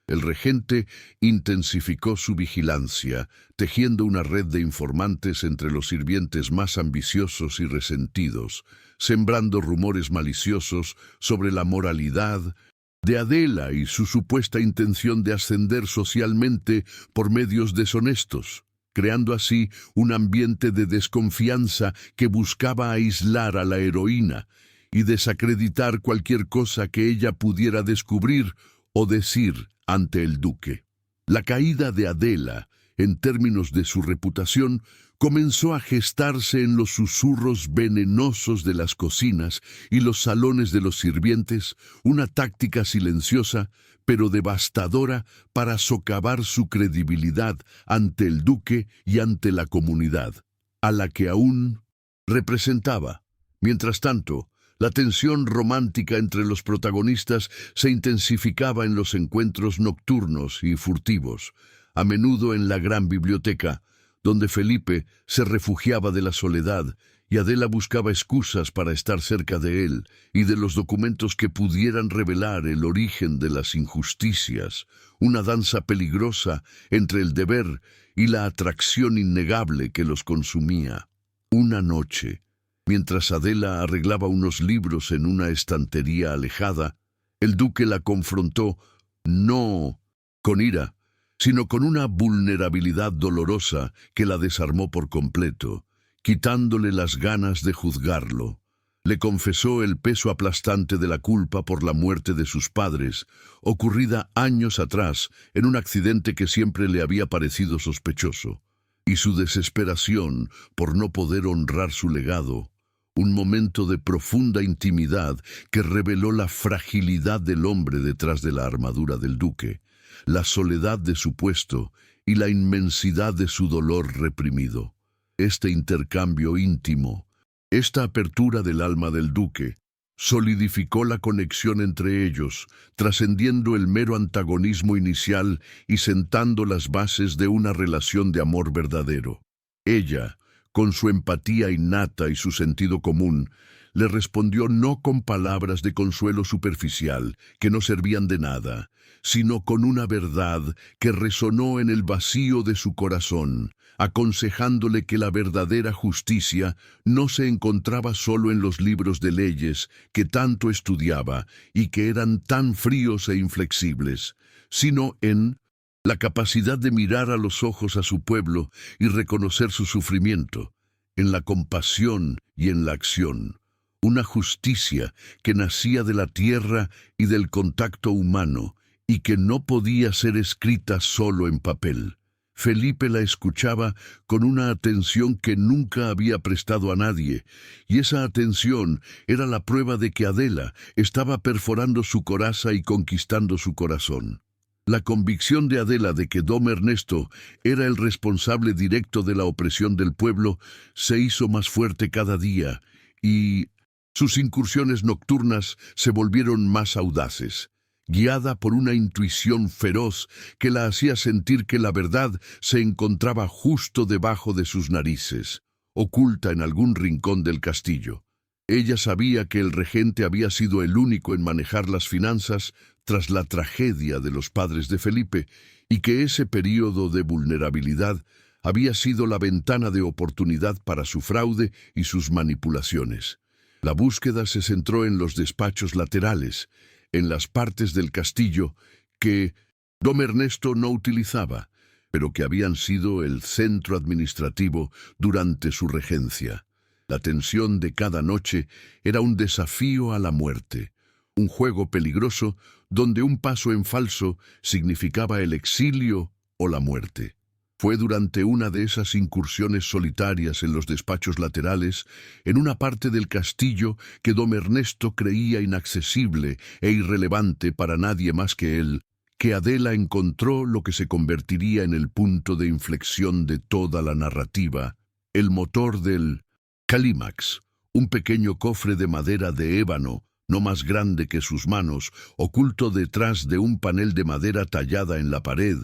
El regente intensificó su vigilancia, tejiendo una red de informantes entre los sirvientes más ambiciosos y resentidos, sembrando rumores maliciosos sobre la moralidad de Adela y su supuesta intención de ascender socialmente por medios deshonestos, creando así un ambiente de desconfianza que buscaba aislar a la heroína y desacreditar cualquier cosa que ella pudiera descubrir o decir ante el duque. La caída de Adela, en términos de su reputación, comenzó a gestarse en los susurros venenosos de las cocinas y los salones de los sirvientes, una táctica silenciosa pero devastadora para socavar su credibilidad ante el duque y ante la comunidad, a la que aún representaba. Mientras tanto, la tensión romántica entre los protagonistas se intensificaba en los encuentros nocturnos y furtivos, a menudo en la gran biblioteca, donde Felipe se refugiaba de la soledad y Adela buscaba excusas para estar cerca de él y de los documentos que pudieran revelar el origen de las injusticias, una danza peligrosa entre el deber y la atracción innegable que los consumía. Una noche, mientras Adela arreglaba unos libros en una estantería alejada, el duque la confrontó, no con ira, sino con una vulnerabilidad dolorosa que la desarmó por completo, quitándole las ganas de juzgarlo. Le confesó el peso aplastante de la culpa por la muerte de sus padres, ocurrida años atrás en un accidente que siempre le había parecido sospechoso, y su desesperación por no poder honrar su legado, un momento de profunda intimidad que reveló la fragilidad del hombre detrás de la armadura del duque, la soledad de su puesto y la inmensidad de su dolor reprimido. Este intercambio íntimo, esta apertura del alma del duque, solidificó la conexión entre ellos, trascendiendo el mero antagonismo inicial y sentando las bases de una relación de amor verdadero. Ella, con su empatía innata y su sentido común, le respondió no con palabras de consuelo superficial, que no servían de nada, sino con una verdad que resonó en el vacío de su corazón, aconsejándole que la verdadera justicia no se encontraba solo en los libros de leyes que tanto estudiaba y que eran tan fríos e inflexibles, sino en la capacidad de mirar a los ojos a su pueblo y reconocer su sufrimiento, en la compasión y en la acción. Una justicia que nacía de la tierra y del contacto humano y que no podía ser escrita solo en papel. Felipe la escuchaba con una atención que nunca había prestado a nadie, y esa atención era la prueba de que Adela estaba perforando su coraza y conquistando su corazón. La convicción de Adela de que Dom Ernesto era el responsable directo de la opresión del pueblo se hizo más fuerte cada día, y sus incursiones nocturnas se volvieron más audaces, guiada por una intuición feroz que la hacía sentir que la verdad se encontraba justo debajo de sus narices, oculta en algún rincón del castillo. Ella sabía que el regente había sido el único en manejar las finanzas tras la tragedia de los padres de Felipe, y que ese período de vulnerabilidad había sido la ventana de oportunidad para su fraude y sus manipulaciones. La búsqueda se centró en los despachos laterales, en las partes del castillo que Dom Ernesto no utilizaba, pero que habían sido el centro administrativo durante su regencia. La tensión de cada noche era un desafío a la muerte, un juego peligroso donde un paso en falso significaba el exilio o la muerte. Fue durante una de esas incursiones solitarias en los despachos laterales, en una parte del castillo que Dom Ernesto creía inaccesible e irrelevante para nadie más que él, que Adela encontró lo que se convertiría en el punto de inflexión de toda la narrativa, el motor del clímax, un pequeño cofre de madera de ébano, no más grande que sus manos, oculto detrás de un panel de madera tallada en la pared,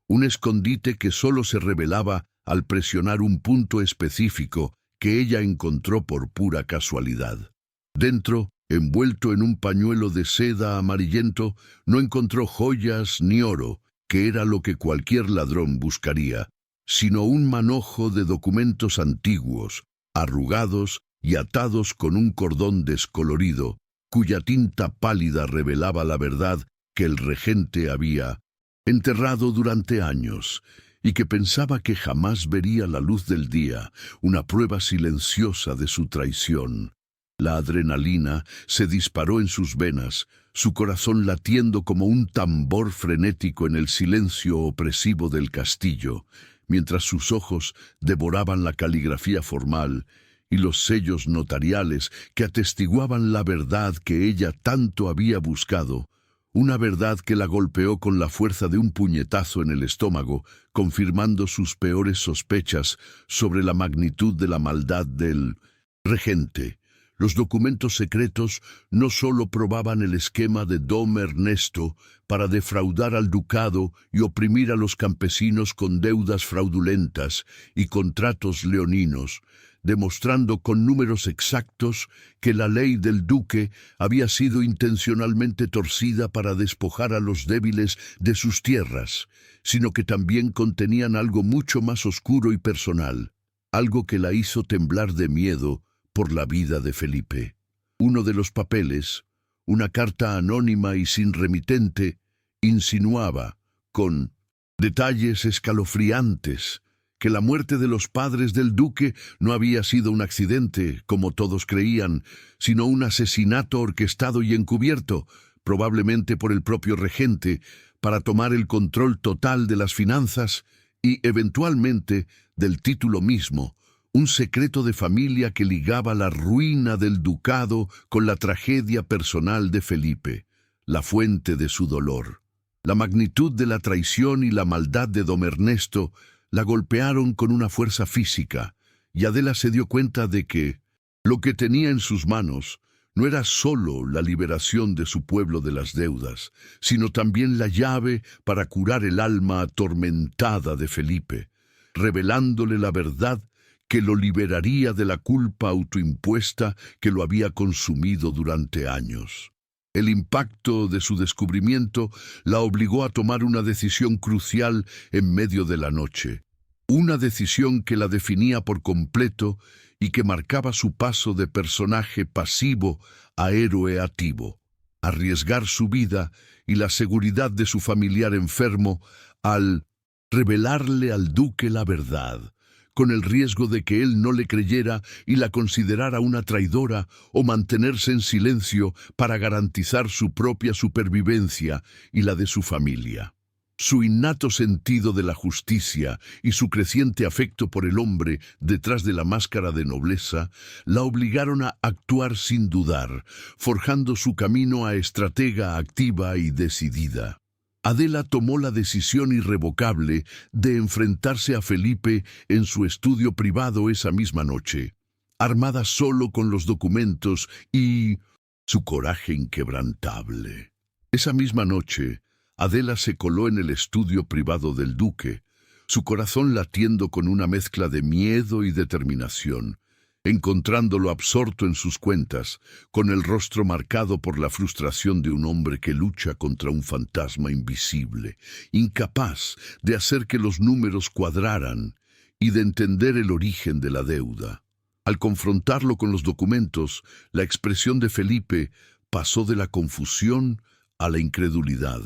un escondite que solo se revelaba al presionar un punto específico que ella encontró por pura casualidad. Dentro, envuelto en un pañuelo de seda amarillento, no encontró joyas ni oro, que era lo que cualquier ladrón buscaría, sino un manojo de documentos antiguos, arrugados y atados con un cordón descolorido, cuya tinta pálida revelaba la verdad que el regente había enterrado durante años, y que pensaba que jamás vería la luz del día, una prueba silenciosa de su traición. La adrenalina se disparó en sus venas, su corazón latiendo como un tambor frenético en el silencio opresivo del castillo, mientras sus ojos devoraban la caligrafía formal y los sellos notariales que atestiguaban la verdad que ella tanto había buscado, una verdad que la golpeó con la fuerza de un puñetazo en el estómago, confirmando sus peores sospechas sobre la magnitud de la maldad del regente. Los documentos secretos no solo probaban el esquema de Dom Ernesto para defraudar al ducado y oprimir a los campesinos con deudas fraudulentas y contratos leoninos, demostrando con números exactos que la ley del duque había sido intencionalmente torcida para despojar a los débiles de sus tierras, sino que también contenían algo mucho más oscuro y personal, algo que la hizo temblar de miedo por la vida de Felipe. Uno de los papeles, una carta anónima y sin remitente, insinuaba, con detalles escalofriantes, que la muerte de los padres del duque no había sido un accidente, como todos creían, sino un asesinato orquestado y encubierto, probablemente por el propio regente, para tomar el control total de las finanzas y, eventualmente, del título mismo, un secreto de familia que ligaba la ruina del ducado con la tragedia personal de Felipe, la fuente de su dolor. La magnitud de la traición y la maldad de Dom Ernesto la golpearon con una fuerza física, y Adela se dio cuenta de que lo que tenía en sus manos no era solo la liberación de su pueblo de las deudas, sino también la llave para curar el alma atormentada de Felipe, revelándole la verdad que lo liberaría de la culpa autoimpuesta que lo había consumido durante años. El impacto de su descubrimiento la obligó a tomar una decisión crucial en medio de la noche. una decisión que la definía por completo y que marcaba su paso de personaje pasivo a héroe activo. Arriesgar su vida y la seguridad de su familiar enfermo al revelarle al duque la verdad, con el riesgo de que él no le creyera y la considerara una traidora, o mantenerse en silencio para garantizar su propia supervivencia y la de su familia. Su innato sentido de la justicia y su creciente afecto por el hombre detrás de la máscara de nobleza la obligaron a actuar sin dudar, forjando su camino a estratega activa y decidida. Adela tomó la decisión irrevocable de enfrentarse a Felipe en su estudio privado esa misma noche, armada solo con los documentos y su coraje inquebrantable. Esa misma noche, Adela se coló en el estudio privado del duque, su corazón latiendo con una mezcla de miedo y determinación, encontrándolo absorto en sus cuentas, con el rostro marcado por la frustración de un hombre que lucha contra un fantasma invisible, incapaz de hacer que los números cuadraran y de entender el origen de la deuda. Al confrontarlo con los documentos, la expresión de Felipe pasó de la confusión a la incredulidad,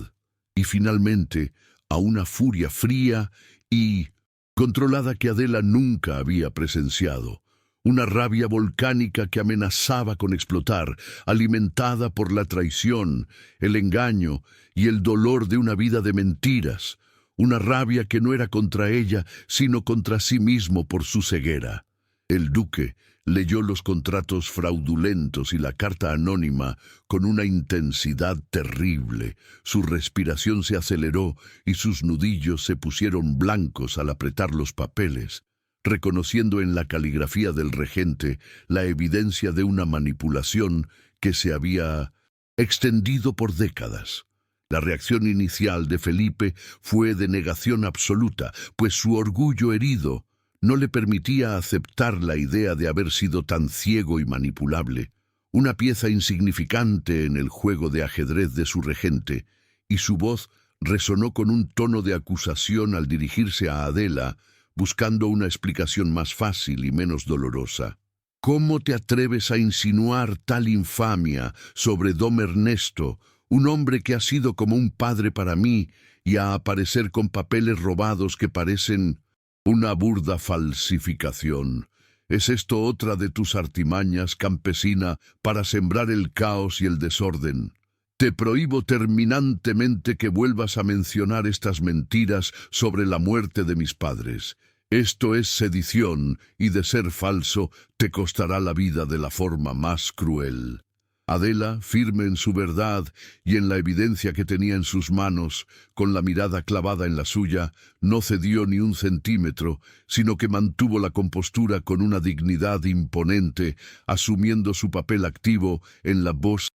y finalmente a una furia fría y controlada que Adela nunca había presenciado. Una rabia volcánica que amenazaba con explotar, alimentada por la traición, el engaño y el dolor de una vida de mentiras. Una rabia que no era contra ella, sino contra sí mismo por su ceguera. El duque leyó los contratos fraudulentos y la carta anónima con una intensidad terrible. Su respiración se aceleró y sus nudillos se pusieron blancos al apretar los papeles, reconociendo en la caligrafía del regente la evidencia de una manipulación que se había extendido por décadas. La reacción inicial de Felipe fue de negación absoluta, pues su orgullo herido no le permitía aceptar la idea de haber sido tan ciego y manipulable, una pieza insignificante en el juego de ajedrez de su regente, y su voz resonó con un tono de acusación al dirigirse a Adela, buscando una explicación más fácil y menos dolorosa. ¿Cómo te atreves a insinuar tal infamia sobre don Ernesto, un hombre que ha sido como un padre para mí, y a aparecer con papeles robados que parecen una burda falsificación? ¿Es esto otra de tus artimañas, campesina, para sembrar el caos y el desorden? Te prohíbo terminantemente que vuelvas a mencionar estas mentiras sobre la muerte de mis padres. Esto es sedición, y de ser falso, te costará la vida de la forma más cruel. Adela, firme en su verdad y en la evidencia que tenía en sus manos, con la mirada clavada en la suya, no cedió ni un centímetro, sino que mantuvo la compostura con una dignidad imponente, asumiendo su papel activo en la voz.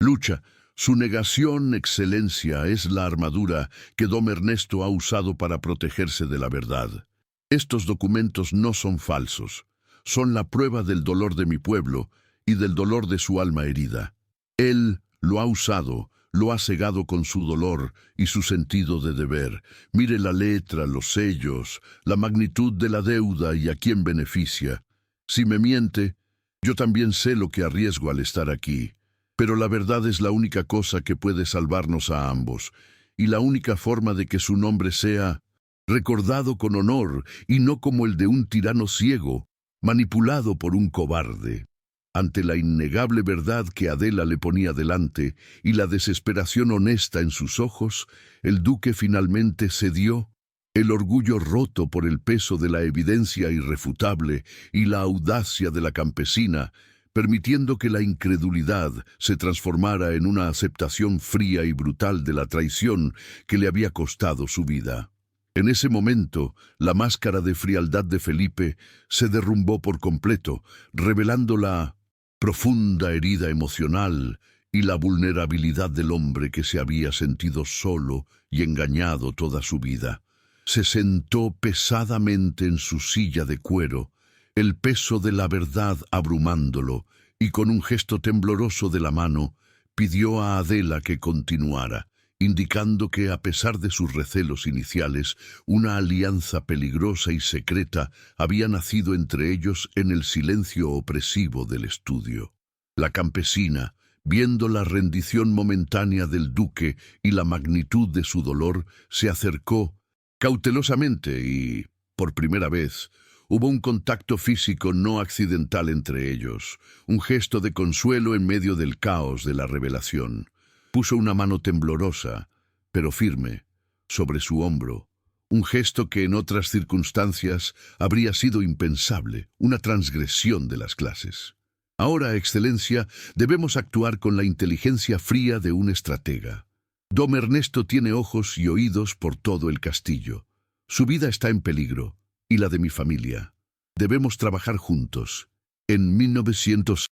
Lucha. Su negación, excelencia, es la armadura que don Ernesto ha usado para protegerse de la verdad. Estos documentos no son falsos, son la prueba del dolor de mi pueblo y del dolor de su alma herida. Él lo ha usado, lo ha cegado con su dolor y su sentido de deber. Mire la letra, los sellos, la magnitud de la deuda y a quién beneficia. Si me miente, yo también sé lo que arriesgo al estar aquí. Pero la verdad es la única cosa que puede salvarnos a ambos, y la única forma de que su nombre sea recordado con honor y no como el de un tirano ciego, manipulado por un cobarde. Ante la innegable verdad que Adela le ponía delante y la desesperación honesta en sus ojos, el duque finalmente cedió, el orgullo roto por el peso de la evidencia irrefutable y la audacia de la campesina, permitiendo que la incredulidad se transformara en una aceptación fría y brutal de la traición que le había costado su vida. En ese momento, la máscara de frialdad de Felipe se derrumbó por completo, revelando la profunda herida emocional y la vulnerabilidad del hombre que se había sentido solo y engañado toda su vida. Se sentó pesadamente en su silla de cuero, el peso de la verdad abrumándolo, y con un gesto tembloroso de la mano, pidió a Adela que continuara, indicando que, a pesar de sus recelos iniciales, una alianza peligrosa y secreta había nacido entre ellos en el silencio opresivo del estudio. La campesina, viendo la rendición momentánea del duque y la magnitud de su dolor, se acercó cautelosamente y, por primera vez, hubo un contacto físico no accidental entre ellos, un gesto de consuelo en medio del caos de la revelación. Puso una mano temblorosa, pero firme, sobre su hombro, un gesto que en otras circunstancias habría sido impensable, una transgresión de las clases. Ahora, Excelencia, debemos actuar con la inteligencia fría de un estratega. Dom Ernesto tiene ojos y oídos por todo el castillo. Su vida está en peligro, y la de mi familia. Debemos trabajar juntos. En 1900,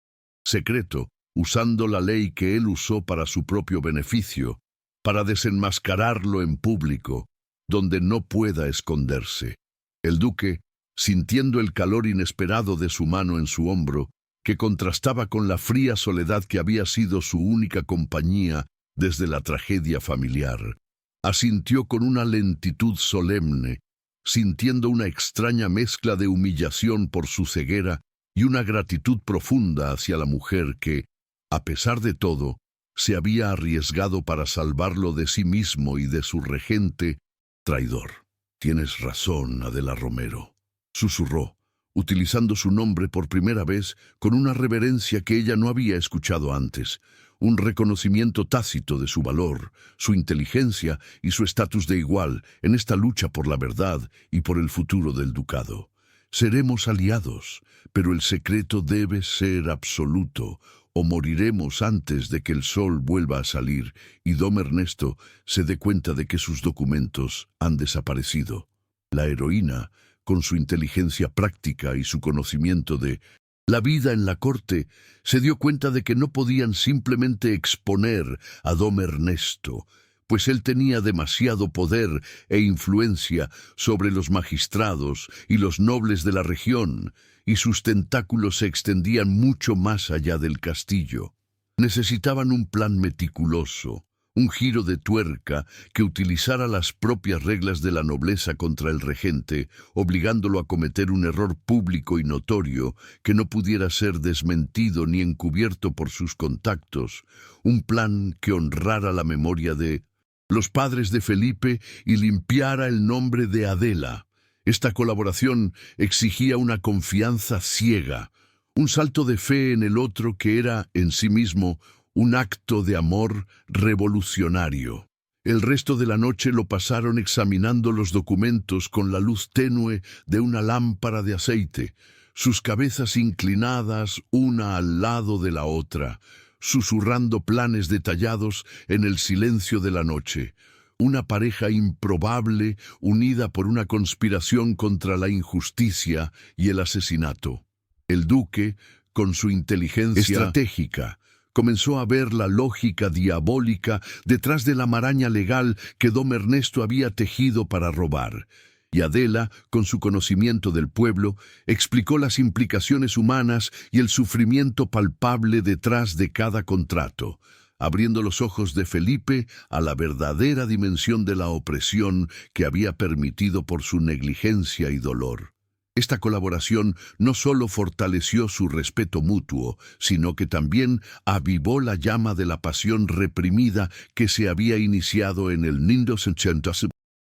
secreto, usando la ley que él usó para su propio beneficio, para desenmascararlo en público, donde no pueda esconderse. El duque, sintiendo el calor inesperado de su mano en su hombro, que contrastaba con la fría soledad que había sido su única compañía desde la tragedia familiar, asintió con una lentitud solemne, sintiendo una extraña mezcla de humillación por su ceguera y una gratitud profunda hacia la mujer que, a pesar de todo, se había arriesgado para salvarlo de sí mismo y de su regente traidor. «Tienes razón, Adela Romero», susurró, utilizando su nombre por primera vez con una reverencia que ella no había escuchado antes, un reconocimiento tácito de su valor, su inteligencia y su estatus de igual en esta lucha por la verdad y por el futuro del ducado. Seremos aliados, pero el secreto debe ser absoluto, o moriremos antes de que el sol vuelva a salir y Dom Ernesto se dé cuenta de que sus documentos han desaparecido. La heroína, con su inteligencia práctica y su conocimiento de la vida en la corte, se dio cuenta de que no podían simplemente exponer a Dom Ernesto, pues él tenía demasiado poder e influencia sobre los magistrados y los nobles de la región, y sus tentáculos se extendían mucho más allá del castillo. Necesitaban un plan meticuloso, un giro de tuerca que utilizara las propias reglas de la nobleza contra el regente, obligándolo a cometer un error público y notorio que no pudiera ser desmentido ni encubierto por sus contactos, un plan que honrara la memoria de los padres de Felipe y limpiara el nombre de Adela. Esta colaboración exigía una confianza ciega, un salto de fe en el otro que era, en sí mismo, un acto de amor revolucionario. El resto de la noche lo pasaron examinando los documentos con la luz tenue de una lámpara de aceite, sus cabezas inclinadas una al lado de la otra, susurrando planes detallados en el silencio de la noche. Una pareja improbable unida por una conspiración contra la injusticia y el asesinato. El duque, con su inteligencia estratégica, comenzó a ver la lógica diabólica detrás de la maraña legal que Dom Ernesto había tejido para robar. Y Adela, con su conocimiento del pueblo, explicó las implicaciones humanas y el sufrimiento palpable detrás de cada contrato, abriendo los ojos de Felipe a la verdadera dimensión de la opresión que había permitido por su negligencia y dolor. Esta colaboración no solo fortaleció su respeto mutuo, sino que también avivó la llama de la pasión reprimida que se había iniciado en el 1980.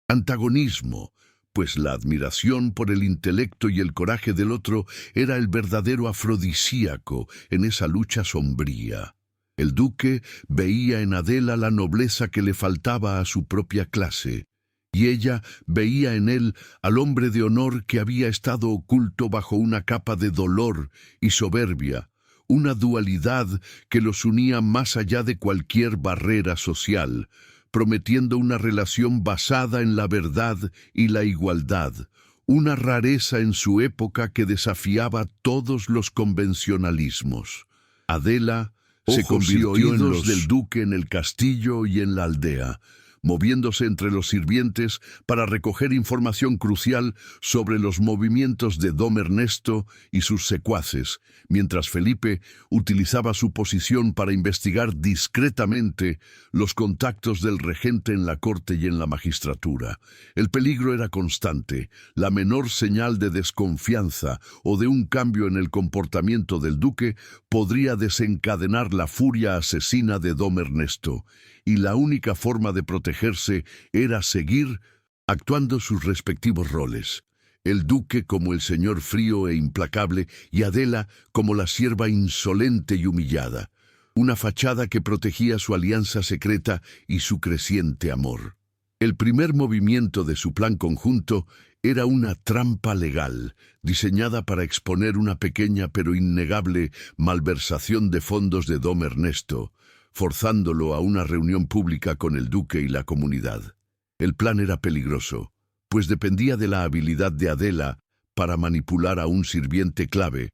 Antagonismo, pues la admiración por el intelecto y el coraje del otro era el verdadero afrodisíaco en esa lucha sombría. El duque veía en Adela la nobleza que le faltaba a su propia clase, y ella veía en él al hombre de honor que había estado oculto bajo una capa de dolor y soberbia, una dualidad que los unía más allá de cualquier barrera social, prometiendo una relación basada en la verdad y la igualdad, una rareza en su época que desafiaba todos los convencionalismos. Adela se convirtió en los del duque en el castillo y en la aldea, moviéndose entre los sirvientes para recoger información crucial sobre los movimientos de Dom Ernesto y sus secuaces, mientras Felipe utilizaba su posición para investigar discretamente los contactos del regente en la corte y en la magistratura. El peligro era constante. La menor señal de desconfianza o de un cambio en el comportamiento del duque podría desencadenar la furia asesina de Dom Ernesto, y la única forma de protegerse era seguir actuando sus respectivos roles. El duque como el señor frío e implacable y Adela como la sierva insolente y humillada. Una fachada que protegía su alianza secreta y su creciente amor. El primer movimiento de su plan conjunto era una trampa legal, diseñada para exponer una pequeña pero innegable malversación de fondos de Dom Ernesto, forzándolo a una reunión pública con el duque y la comunidad. El plan era peligroso, pues dependía de la habilidad de Adela para manipular a un sirviente clave,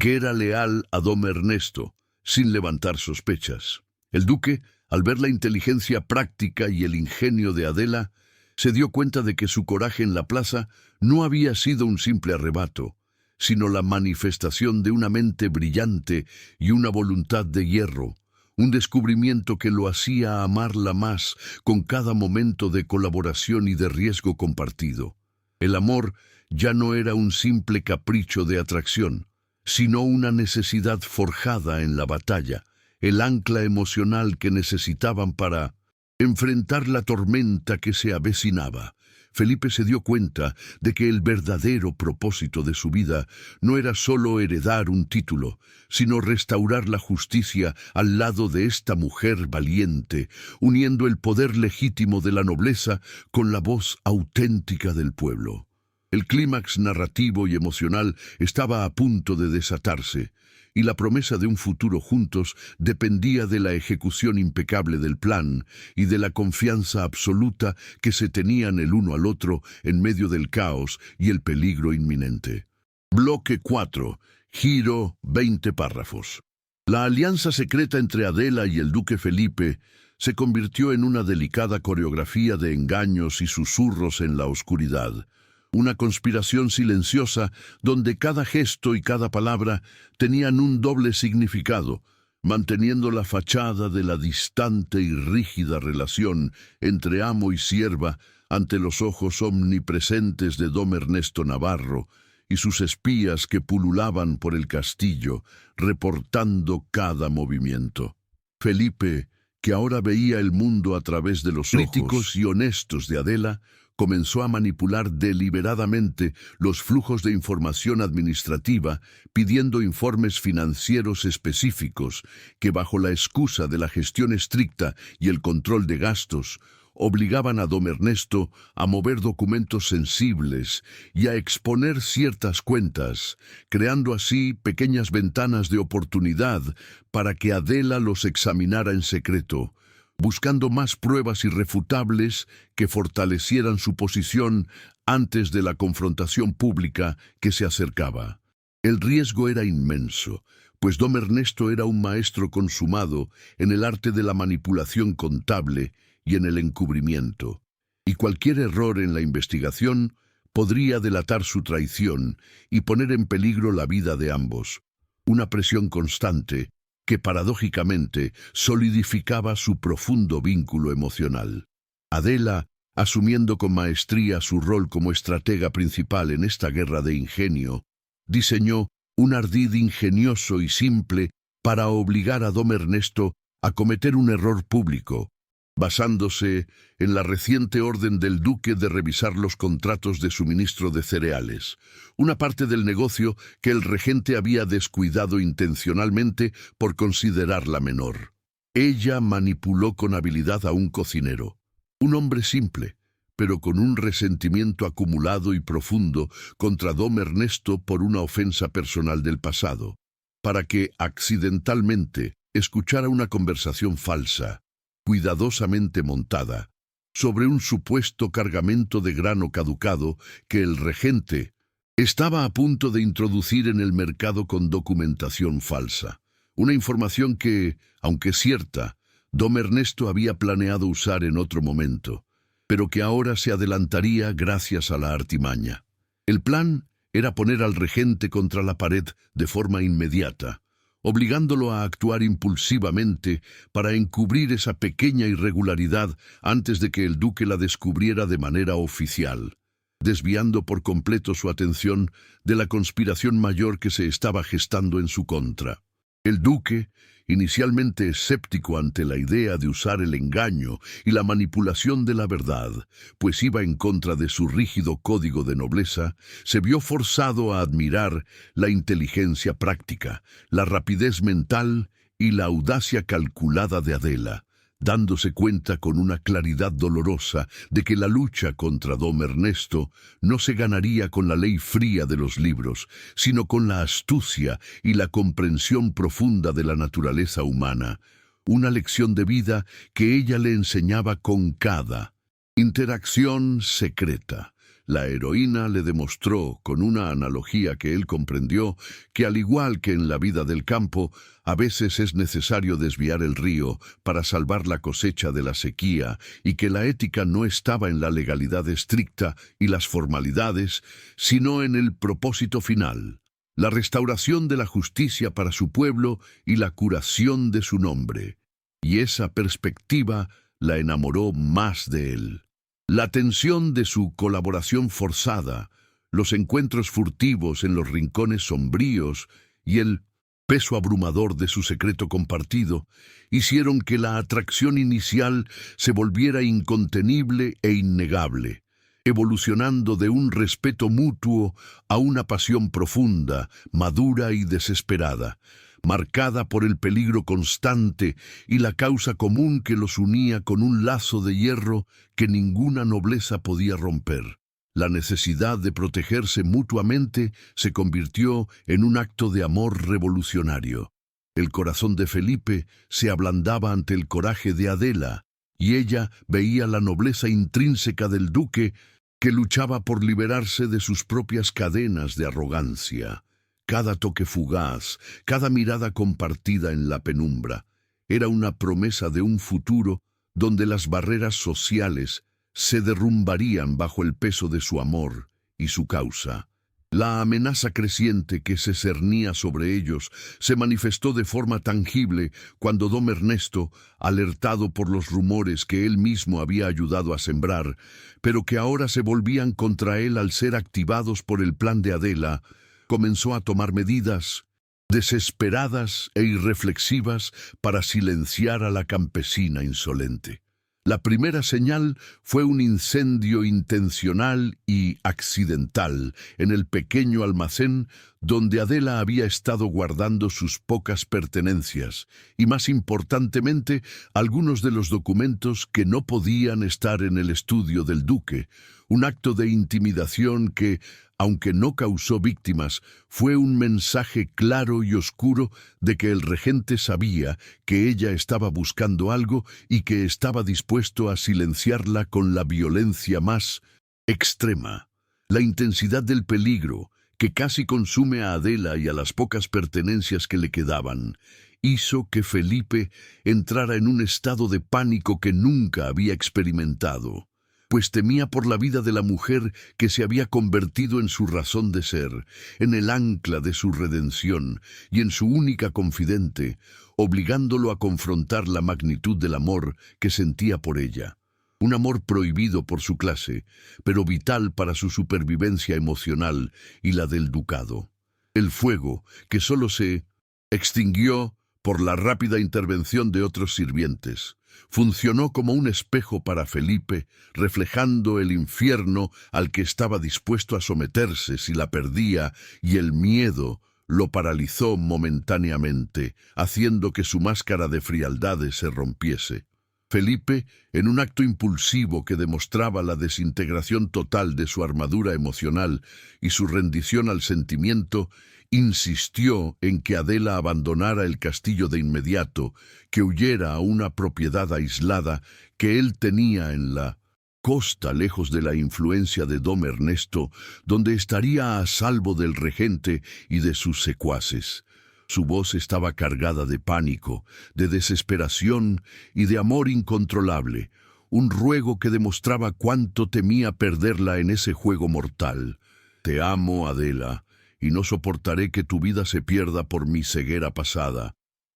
que era leal a Dom Ernesto, sin levantar sospechas. El duque, al ver la inteligencia práctica y el ingenio de Adela, se dio cuenta de que su coraje en la plaza no había sido un simple arrebato, sino la manifestación de una mente brillante y una voluntad de hierro, un descubrimiento que lo hacía amarla más con cada momento de colaboración y de riesgo compartido. El amor ya no era un simple capricho de atracción, sino una necesidad forjada en la batalla, el ancla emocional que necesitaban para enfrentar la tormenta que se avecinaba. Felipe se dio cuenta de que el verdadero propósito de su vida no era solo heredar un título, sino restaurar la justicia al lado de esta mujer valiente, uniendo el poder legítimo de la nobleza con la voz auténtica del pueblo. El clímax narrativo y emocional estaba a punto de desatarse, y la promesa de un futuro juntos dependía de la ejecución impecable del plan y de la confianza absoluta que se tenían el uno al otro en medio del caos y el peligro inminente. Bloque 4. Giro 20 párrafos. La alianza secreta entre Adela y el duque Felipe se convirtió en una delicada coreografía de engaños y susurros en la oscuridad. Una conspiración silenciosa donde cada gesto y cada palabra tenían un doble significado, manteniendo la fachada de la distante y rígida relación entre amo y sierva ante los ojos omnipresentes de Dom Ernesto Navarro y sus espías que pululaban por el castillo, reportando cada movimiento. Felipe, que ahora veía el mundo a través de los ojos críticos y honestos de Adela, comenzó a manipular deliberadamente los flujos de información administrativa, pidiendo informes financieros específicos que, bajo la excusa de la gestión estricta y el control de gastos, obligaban a Dom Ernesto a mover documentos sensibles y a exponer ciertas cuentas, creando así pequeñas ventanas de oportunidad para que Adela los examinara en secreto, buscando más pruebas irrefutables que fortalecieran su posición antes de la confrontación pública que se acercaba. El riesgo era inmenso, pues Dom Ernesto era un maestro consumado en el arte de la manipulación contable y en el encubrimiento, y cualquier error en la investigación podría delatar su traición y poner en peligro la vida de ambos. Una presión constante que paradójicamente solidificaba su profundo vínculo emocional. Adela, asumiendo con maestría su rol como estratega principal en esta guerra de ingenio, diseñó un ardid ingenioso y simple para obligar a Dom Ernesto a cometer un error público, basándose en la reciente orden del duque de revisar los contratos de suministro de cereales, una parte del negocio que el regente había descuidado intencionalmente por considerarla menor. Ella manipuló con habilidad a un cocinero, un hombre simple, pero con un resentimiento acumulado y profundo contra Dom Ernesto por una ofensa personal del pasado, para que, accidentalmente, escuchara una conversación falsa, cuidadosamente montada, sobre un supuesto cargamento de grano caducado que el regente estaba a punto de introducir en el mercado con documentación falsa. Una información que, aunque cierta, Dom Ernesto había planeado usar en otro momento, pero que ahora se adelantaría gracias a la artimaña. El plan era poner al regente contra la pared de forma inmediata, obligándolo a actuar impulsivamente para encubrir esa pequeña irregularidad antes de que el duque la descubriera de manera oficial, desviando por completo su atención de la conspiración mayor que se estaba gestando en su contra. El duque, inicialmente escéptico ante la idea de usar el engaño y la manipulación de la verdad, pues iba en contra de su rígido código de nobleza, se vio forzado a admirar la inteligencia práctica, la rapidez mental y la audacia calculada de Adela, dándose cuenta con una claridad dolorosa de que la lucha contra Dom Ernesto no se ganaría con la ley fría de los libros, sino con la astucia y la comprensión profunda de la naturaleza humana, una lección de vida que ella le enseñaba con cada interacción secreta. La heroína le demostró, con una analogía que él comprendió, que al igual que en la vida del campo, a veces es necesario desviar el río para salvar la cosecha de la sequía y que la ética no estaba en la legalidad estricta y las formalidades, sino en el propósito final, la restauración de la justicia para su pueblo y la curación de su nombre. Y esa perspectiva la enamoró más de él. La tensión de su colaboración forzada, los encuentros furtivos en los rincones sombríos y el peso abrumador de su secreto compartido hicieron que la atracción inicial se volviera incontenible e innegable, evolucionando de un respeto mutuo a una pasión profunda, madura y desesperada, marcada por el peligro constante y la causa común que los unía con un lazo de hierro que ninguna nobleza podía romper. La necesidad de protegerse mutuamente se convirtió en un acto de amor revolucionario. El corazón de Felipe se ablandaba ante el coraje de Adela, y ella veía la nobleza intrínseca del duque que luchaba por liberarse de sus propias cadenas de arrogancia. Cada toque fugaz, cada mirada compartida en la penumbra, era una promesa de un futuro donde las barreras sociales se derrumbarían bajo el peso de su amor y su causa. La amenaza creciente que se cernía sobre ellos se manifestó de forma tangible cuando Dom Ernesto, alertado por los rumores que él mismo había ayudado a sembrar, pero que ahora se volvían contra él al ser activados por el plan de Adela, comenzó a tomar medidas desesperadas e irreflexivas para silenciar a la campesina insolente. La primera señal fue un incendio intencional y accidental en el pequeño almacén donde Adela había estado guardando sus pocas pertenencias y, más importantemente, algunos de los documentos que no podían estar en el estudio del duque, un acto de intimidación que, aunque no causó víctimas, fue un mensaje claro y oscuro de que el regente sabía que ella estaba buscando algo y que estaba dispuesto a silenciarla con la violencia más extrema. La intensidad del peligro, que casi consume a Adela y a las pocas pertenencias que le quedaban, hizo que Felipe entrara en un estado de pánico que nunca había experimentado, pues temía por la vida de la mujer que se había convertido en su razón de ser, en el ancla de su redención y en su única confidente, obligándolo a confrontar la magnitud del amor que sentía por ella. Un amor prohibido por su clase, pero vital para su supervivencia emocional y la del ducado. El fuego, que solo se extinguió por la rápida intervención de otros sirvientes, funcionó como un espejo para Felipe, reflejando el infierno al que estaba dispuesto a someterse si la perdía, y el miedo lo paralizó momentáneamente, haciendo que su máscara de frialdades se rompiese. Felipe, en un acto impulsivo que demostraba la desintegración total de su armadura emocional y su rendición al sentimiento, insistió en que Adela abandonara el castillo de inmediato, que huyera a una propiedad aislada que él tenía en la costa lejos de la influencia de Dom Ernesto, donde estaría a salvo del regente y de sus secuaces. Su voz estaba cargada de pánico, de desesperación y de amor incontrolable, un ruego que demostraba cuánto temía perderla en ese juego mortal. Te amo, Adela, y no soportaré que tu vida se pierda por mi ceguera pasada.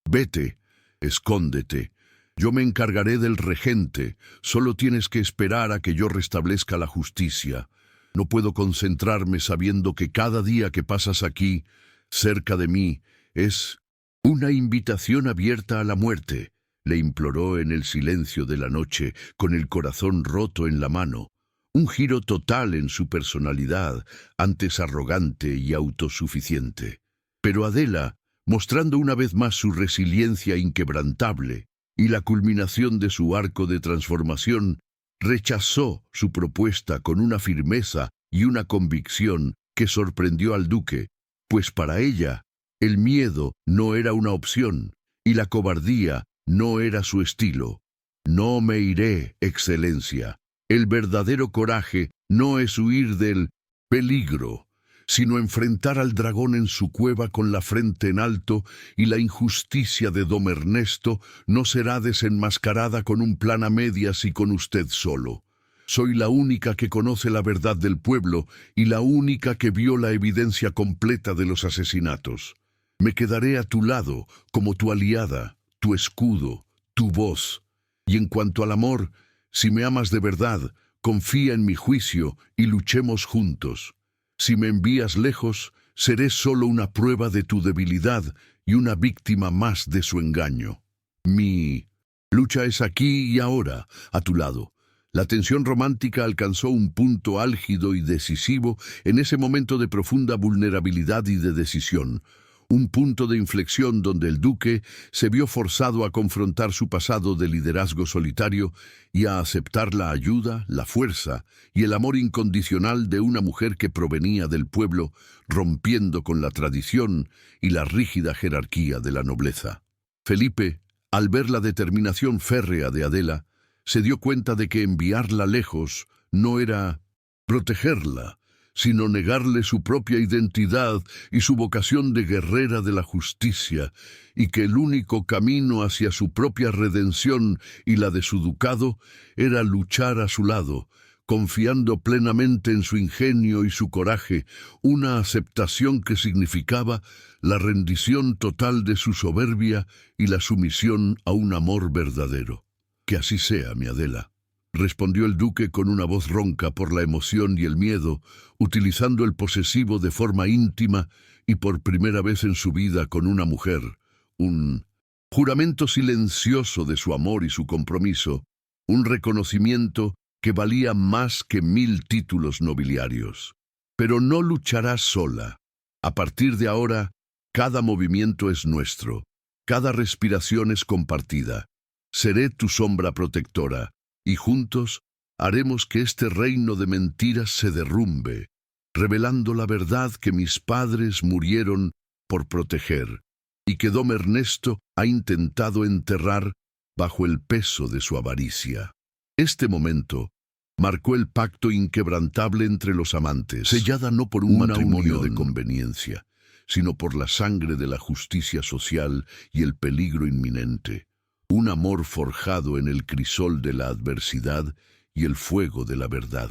Vete, escóndete. Yo me encargaré del regente, solo tienes que esperar a que yo restablezca la justicia. No puedo concentrarme sabiendo que cada día que pasas aquí, cerca de mí, es una invitación abierta a la muerte, le imploró en el silencio de la noche, con el corazón roto en la mano. Un giro total en su personalidad, antes arrogante y autosuficiente. Pero Adela, mostrando una vez más su resiliencia inquebrantable y la culminación de su arco de transformación, rechazó su propuesta con una firmeza y una convicción que sorprendió al duque, pues para ella el miedo no era una opción y la cobardía no era su estilo. No me iré, Excelencia. El verdadero coraje no es huir del peligro, sino enfrentar al dragón en su cueva con la frente en alto, y la injusticia de Dom Ernesto no será desenmascarada con un plan a medias y con usted solo. Soy la única que conoce la verdad del pueblo y la única que vio la evidencia completa de los asesinatos. Me quedaré a tu lado como tu aliada, tu escudo, tu voz. Y en cuanto al amor, si me amas de verdad, confía en mi juicio y luchemos juntos. Si me envías lejos, seré solo una prueba de tu debilidad y una víctima más de su engaño. Mi lucha es aquí y ahora, a tu lado. La tensión romántica alcanzó un punto álgido y decisivo en ese momento de profunda vulnerabilidad y de decisión. Un punto de inflexión donde el duque se vio forzado a confrontar su pasado de liderazgo solitario y a aceptar la ayuda, la fuerza y el amor incondicional de una mujer que provenía del pueblo, rompiendo con la tradición y la rígida jerarquía de la nobleza. Felipe, al ver la determinación férrea de Adela, se dio cuenta de que enviarla lejos no era protegerla, sino negarle su propia identidad y su vocación de guerrera de la justicia, y que el único camino hacia su propia redención y la de su ducado era luchar a su lado, confiando plenamente en su ingenio y su coraje, una aceptación que significaba la rendición total de su soberbia y la sumisión a un amor verdadero. Que así sea, mi Adela, respondió el duque con una voz ronca por la emoción y el miedo, utilizando el posesivo de forma íntima y por primera vez en su vida con una mujer, un juramento silencioso de su amor y su compromiso, un reconocimiento que valía más que 1000 títulos nobiliarios. Pero no lucharás sola. A partir de ahora, cada movimiento es nuestro, cada respiración es compartida. Seré tu sombra protectora, y juntos haremos que este reino de mentiras se derrumbe, revelando la verdad que mis padres murieron por proteger, y que Dom Ernesto ha intentado enterrar bajo el peso de su avaricia. Este momento marcó el pacto inquebrantable entre los amantes, sellada no por un matrimonio de conveniencia, sino por la sangre de la justicia social y el peligro inminente. Un amor forjado en el crisol de la adversidad y el fuego de la verdad.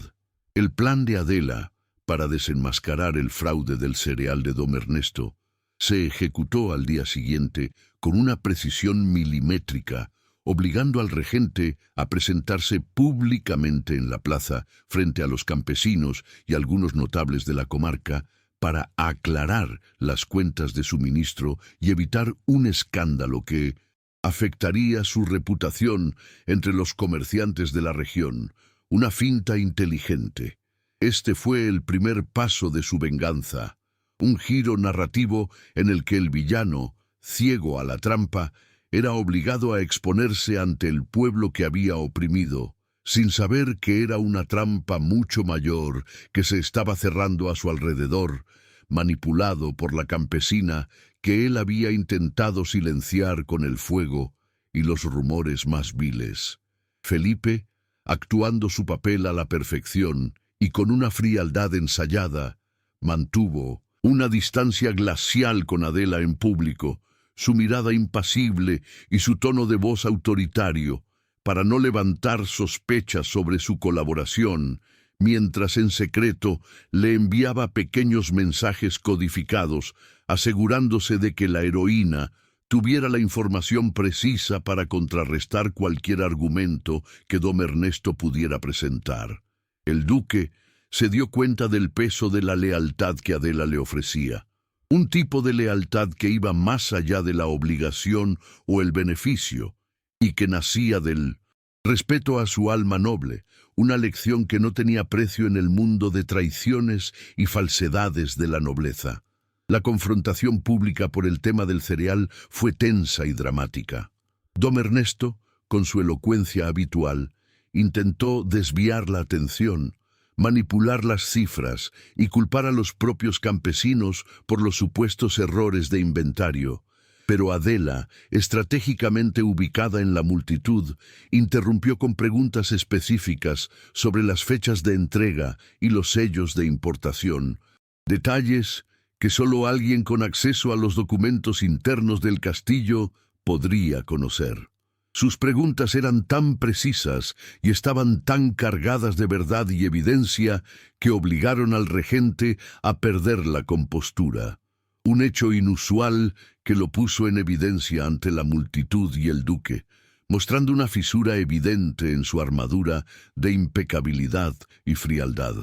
El plan de Adela, para desenmascarar el fraude del cereal de Dom Ernesto, se ejecutó al día siguiente con una precisión milimétrica, obligando al regente a presentarse públicamente en la plaza frente a los campesinos y algunos notables de la comarca para aclarar las cuentas de su ministro y evitar un escándalo que afectaría su reputación entre los comerciantes de la región, una finta inteligente. Este fue el primer paso de su venganza, un giro narrativo en el que el villano, ciego a la trampa, era obligado a exponerse ante el pueblo que había oprimido, sin saber que era una trampa mucho mayor que se estaba cerrando a su alrededor, manipulado por la campesina que él había intentado silenciar con el fuego y los rumores más viles. Felipe, actuando su papel a la perfección y con una frialdad ensayada, mantuvo Una distancia glacial con Adela en público, su mirada impasible y su tono de voz autoritario, para no levantar sospechas sobre su colaboración, mientras en secreto le enviaba pequeños mensajes codificados, asegurándose de que la heroína tuviera la información precisa para contrarrestar cualquier argumento que don Ernesto pudiera presentar. El duque se dio cuenta del peso de la lealtad que Adela le ofrecía. Un tipo de lealtad que iba más allá de la obligación o el beneficio, y que nacía del respeto a su alma noble, una lección que no tenía precio en el mundo de traiciones y falsedades de la nobleza. La confrontación pública por el tema del cereal fue tensa y dramática. Don Ernesto, con su elocuencia habitual, intentó desviar la atención, manipular las cifras y culpar a los propios campesinos por los supuestos errores de inventario. Pero Adela, estratégicamente ubicada en la multitud, interrumpió con preguntas específicas sobre las fechas de entrega y los sellos de importación, detalles que solo alguien con acceso a los documentos internos del castillo podría conocer. Sus preguntas eran tan precisas y estaban tan cargadas de verdad y evidencia que obligaron al regente a perder la compostura. Un hecho inusual que lo puso en evidencia ante la multitud y el duque, mostrando una fisura evidente en su armadura de impecabilidad y frialdad.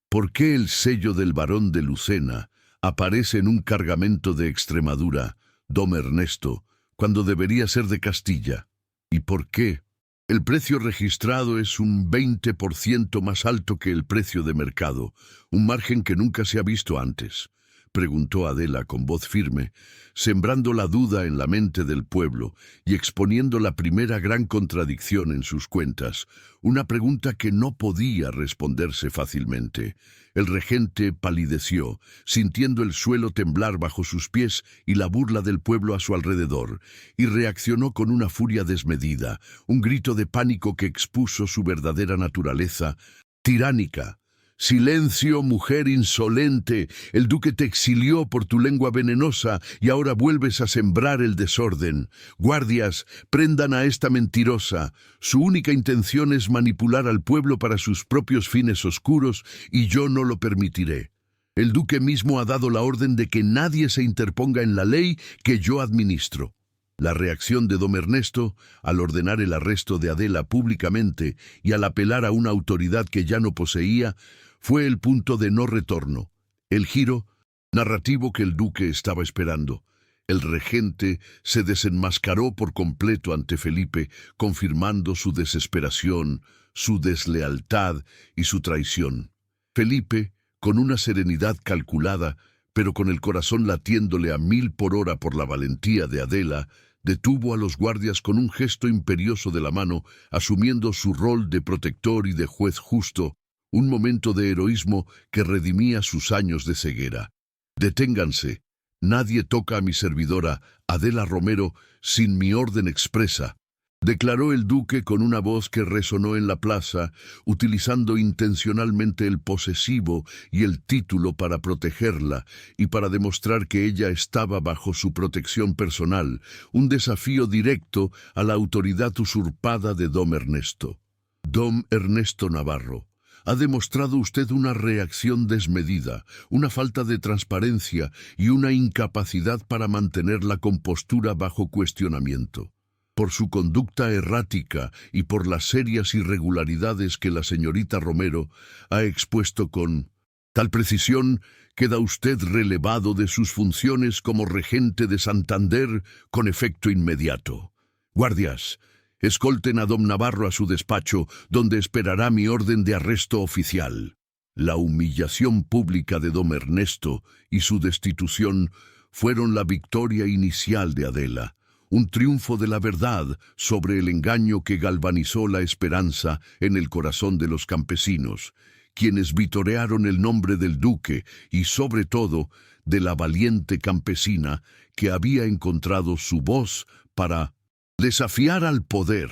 ¿Por qué el sello del barón de Lucena aparece en un cargamento de Extremadura, don Ernesto, cuando debería ser de Castilla? ¿Y por qué? El precio registrado es un 20% más alto que el precio de mercado, un margen que nunca se ha visto antes, preguntó Adela con voz firme, sembrando la duda en la mente del pueblo y exponiendo la primera gran contradicción en sus cuentas, una pregunta que no podía responderse fácilmente. El regente palideció, sintiendo el suelo temblar bajo sus pies y la burla del pueblo a su alrededor, y reaccionó con una furia desmedida, un grito de pánico que expuso su verdadera naturaleza, tiránica. «Silencio, mujer insolente, el duque te exilió por tu lengua venenosa y ahora vuelves a sembrar el desorden. Guardias, prendan a esta mentirosa. Su única intención es manipular al pueblo para sus propios fines oscuros y yo no lo permitiré. El duque mismo ha dado la orden de que nadie se interponga en la ley que yo administro». La reacción de don Ernesto, al ordenar el arresto de Adela públicamente y al apelar a una autoridad que ya no poseía, fue el punto de no retorno, el giro narrativo que el duque estaba esperando. El regente se desenmascaró por completo ante Felipe, confirmando su desesperación, su deslealtad y su traición. Felipe, con una serenidad calculada, pero con el corazón latiéndole a 1000 por hora por la valentía de Adela, detuvo a los guardias con un gesto imperioso de la mano, asumiendo su rol de protector y de juez justo, un momento de heroísmo que redimía sus años de ceguera. «Deténganse. Nadie toca a mi servidora, Adela Romero, sin mi orden expresa», declaró el duque con una voz que resonó en la plaza, utilizando intencionalmente el posesivo y el título para protegerla y para demostrar que ella estaba bajo su protección personal, un desafío directo a la autoridad usurpada de don Ernesto. «Don Ernesto Navarro, ha demostrado usted una reacción desmedida, una falta de transparencia y una incapacidad para mantener la compostura bajo cuestionamiento. Por su conducta errática y por las serias irregularidades que la señorita Romero ha expuesto con tal precisión, queda usted relevado de sus funciones como regente de Santander con efecto inmediato. Guardias, escolten a don Navarro a su despacho, donde esperará mi orden de arresto oficial». La humillación pública de don Ernesto y su destitución fueron la victoria inicial de Adela, un triunfo de la verdad sobre el engaño que galvanizó la esperanza en el corazón de los campesinos, quienes vitorearon el nombre del duque y, sobre todo, de la valiente campesina que había encontrado su voz para desafiar al poder.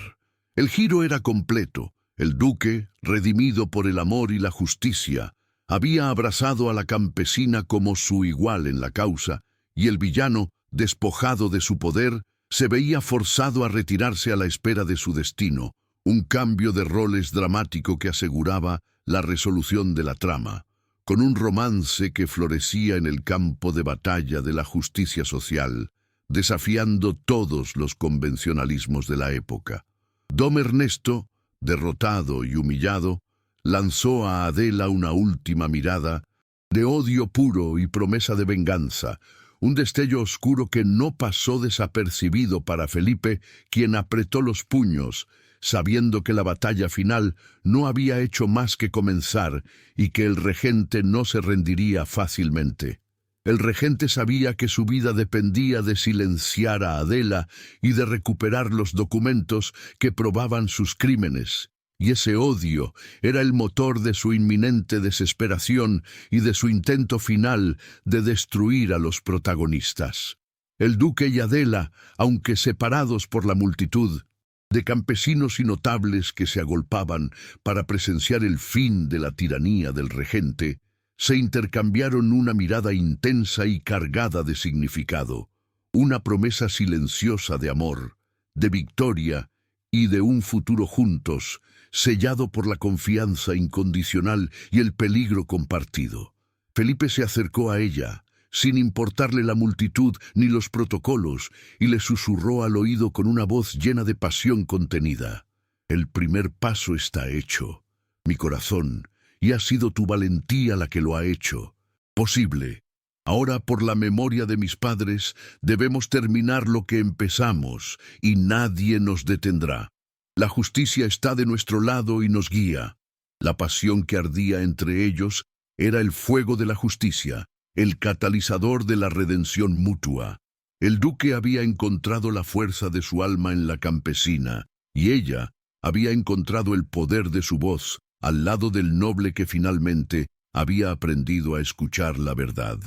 El giro era completo. El duque, redimido por el amor y la justicia, Había abrazado a la campesina como su igual en la causa, y el villano, despojado de su poder, se veía forzado a retirarse a la espera de su destino, un cambio de roles dramático que aseguraba la resolución de la trama, con un romance que florecía en el campo de batalla de la justicia social, desafiando todos los convencionalismos de la época. Dom Ernesto, derrotado y humillado, lanzó a Adela una última mirada de odio puro y promesa de venganza, un destello oscuro que no pasó desapercibido para Felipe, quien apretó los puños, sabiendo que la batalla final no había hecho más que comenzar y que el regente no se rendiría fácilmente. El regente sabía que su vida dependía de silenciar a Adela y de recuperar los documentos que probaban sus crímenes, y ese odio era el motor de su inminente desesperación y de su intento final de destruir a los protagonistas. El duque y Adela, aunque separados por la multitud de campesinos y notables que se agolpaban para presenciar el fin de la tiranía del regente, se intercambiaron una mirada intensa y cargada de significado, una promesa silenciosa de amor, de victoria y de un futuro juntos, sellado por la confianza incondicional y el peligro compartido. Felipe se acercó a ella, sin importarle la multitud ni los protocolos, y le susurró al oído con una voz llena de pasión contenida: «El primer paso está hecho, mi corazón, y ha sido tu valentía la que lo ha hecho posible. Ahora, por la memoria de mis padres, debemos terminar lo que empezamos, y nadie nos detendrá. La justicia está de nuestro lado y nos guía». La pasión que ardía entre ellos era el fuego de la justicia, el catalizador de la redención mutua. El duque había encontrado la fuerza de su alma en la campesina, y ella había encontrado el poder de su voz al lado del noble que finalmente había aprendido a escuchar la verdad.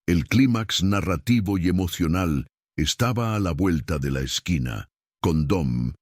El clímax narrativo y emocional estaba a la vuelta de la esquina, con Dom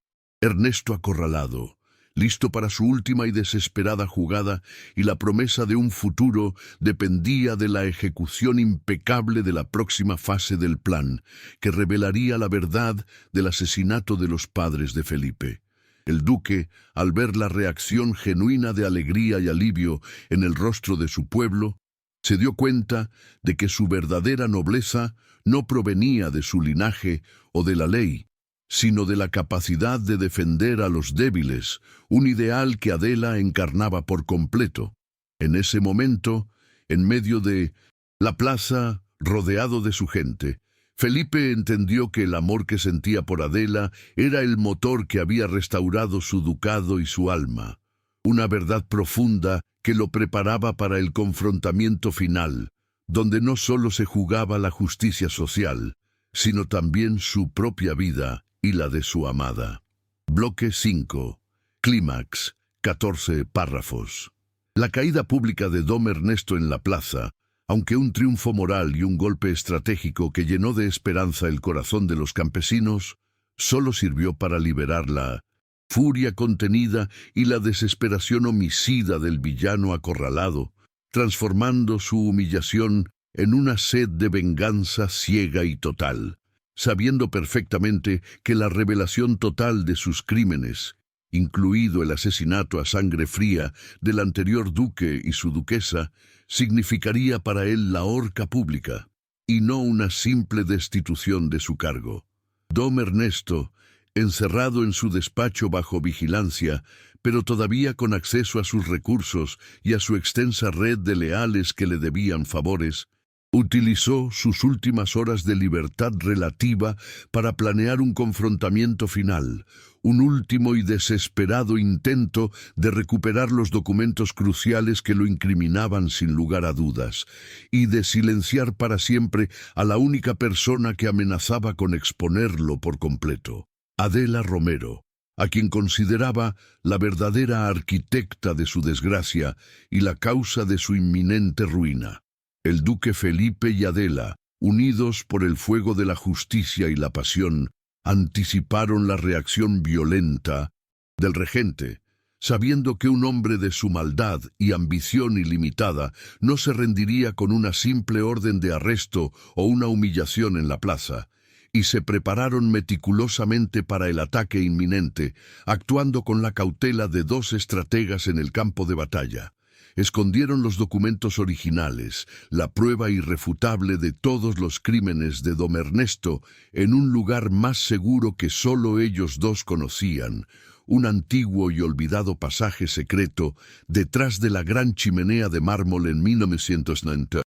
Ernesto acorralado, listo para su última y desesperada jugada, y la promesa de un futuro dependía de la ejecución impecable de la próxima fase del plan, que revelaría la verdad del asesinato de los padres de Felipe. El duque, al ver la reacción genuina de alegría y alivio en el rostro de su pueblo, se dio cuenta de que su verdadera nobleza no provenía de su linaje o de la ley, sino de la capacidad de defender a los débiles, un ideal que Adela encarnaba por completo. En ese momento, en medio de la plaza, rodeado de su gente, Felipe entendió que el amor que sentía por Adela era el motor que había restaurado su ducado y su alma, una verdad profunda que lo preparaba para el confrontamiento final, donde no solo se jugaba la justicia social, sino también su propia vida y la de su amada. Bloque 5. Clímax. 14 párrafos. La caída pública de Dom Ernesto en la plaza, aunque un triunfo moral y un golpe estratégico que llenó de esperanza el corazón de los campesinos, solo sirvió para liberar la furia contenida y la desesperación homicida del villano acorralado, transformando su humillación en una sed de venganza ciega y total, sabiendo perfectamente que la revelación total de sus crímenes, incluido el asesinato a sangre fría del anterior duque y su duquesa, significaría para él la horca pública, y no una simple destitución de su cargo. Dom Ernesto, encerrado en su despacho bajo vigilancia, pero todavía con acceso a sus recursos y a su extensa red de leales que le debían favores, utilizó sus últimas horas de libertad relativa para planear un confrontamiento final, un último y desesperado intento de recuperar los documentos cruciales que lo incriminaban sin lugar a dudas, y de silenciar para siempre a la única persona que amenazaba con exponerlo por completo, Adela Romero, a quien consideraba la verdadera arquitecta de su desgracia y la causa de su inminente ruina. El duque Felipe y Adela, unidos por el fuego de la justicia y la pasión, anticiparon la reacción violenta del regente, sabiendo que un hombre de su maldad y ambición ilimitada no se rendiría con una simple orden de arresto o una humillación en la plaza, y se prepararon meticulosamente para el ataque inminente, actuando con la cautela de 2 estrategas en el campo de batalla. Escondieron los documentos originales, la prueba irrefutable de todos los crímenes de Dom Ernesto, en un lugar más seguro que solo ellos dos conocían, un antiguo y olvidado pasaje secreto detrás de la gran chimenea de mármol en 1990.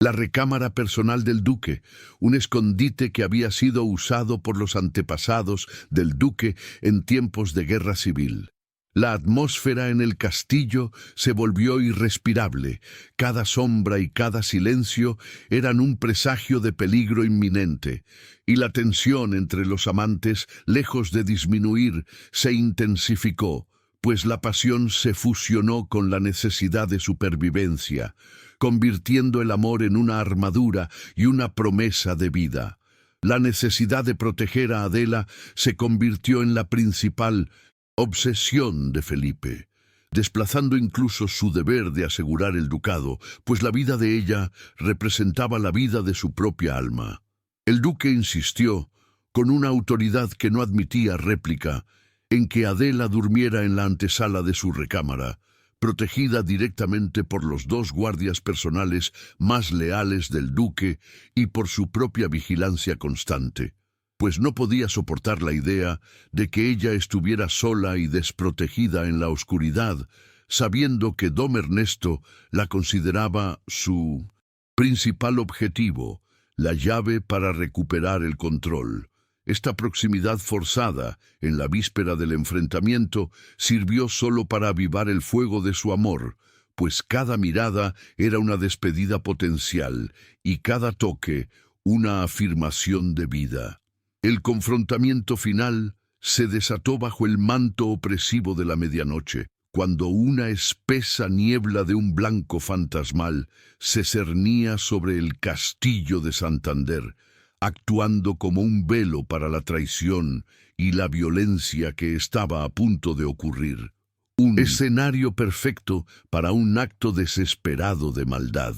La recámara personal del duque, un escondite que había sido usado por los antepasados del duque en tiempos de guerra civil. La atmósfera en el castillo se volvió irrespirable. Cada sombra y cada silencio eran un presagio de peligro inminente, y la tensión entre los amantes, lejos de disminuir, se intensificó, pues la pasión se fusionó con la necesidad de supervivencia, convirtiendo el amor en una armadura y una promesa de vida. La necesidad de proteger a Adela se convirtió en la principal obsesión de Felipe, desplazando incluso su deber de asegurar el ducado, pues la vida de ella representaba la vida de su propia alma. El duque insistió, con una autoridad que no admitía réplica, en que Adela durmiera en la antesala de su recámara, protegida directamente por los 2 guardias personales más leales del duque y por su propia vigilancia constante, pues no podía soportar la idea de que ella estuviera sola y desprotegida en la oscuridad, sabiendo que Dom Ernesto la consideraba su principal objetivo, la llave para recuperar el control. Esta proximidad forzada, en la víspera del enfrentamiento, sirvió solo para avivar el fuego de su amor, pues cada mirada era una despedida potencial y cada toque una afirmación de vida. El confrontamiento final se desató bajo el manto opresivo de la medianoche, cuando una espesa niebla de un blanco fantasmal se cernía sobre el castillo de Santander, actuando como un velo para la traición y la violencia que estaba a punto de ocurrir. Un escenario perfecto para un acto desesperado de maldad.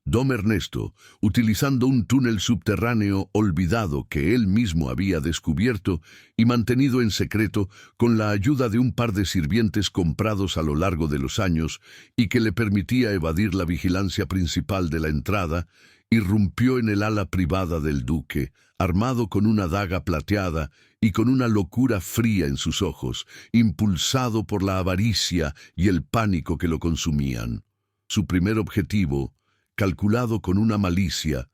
Dom Ernesto, utilizando un túnel subterráneo olvidado que él mismo había descubierto y mantenido en secreto con la ayuda de un par de sirvientes comprados a lo largo de los años y que le permitía evadir la vigilancia principal de la entrada, irrumpió en el ala privada del duque, armado con una daga plateada y con una locura fría en sus ojos, impulsado por la avaricia y el pánico que lo consumían. Su primer objetivo, calculado con una malicia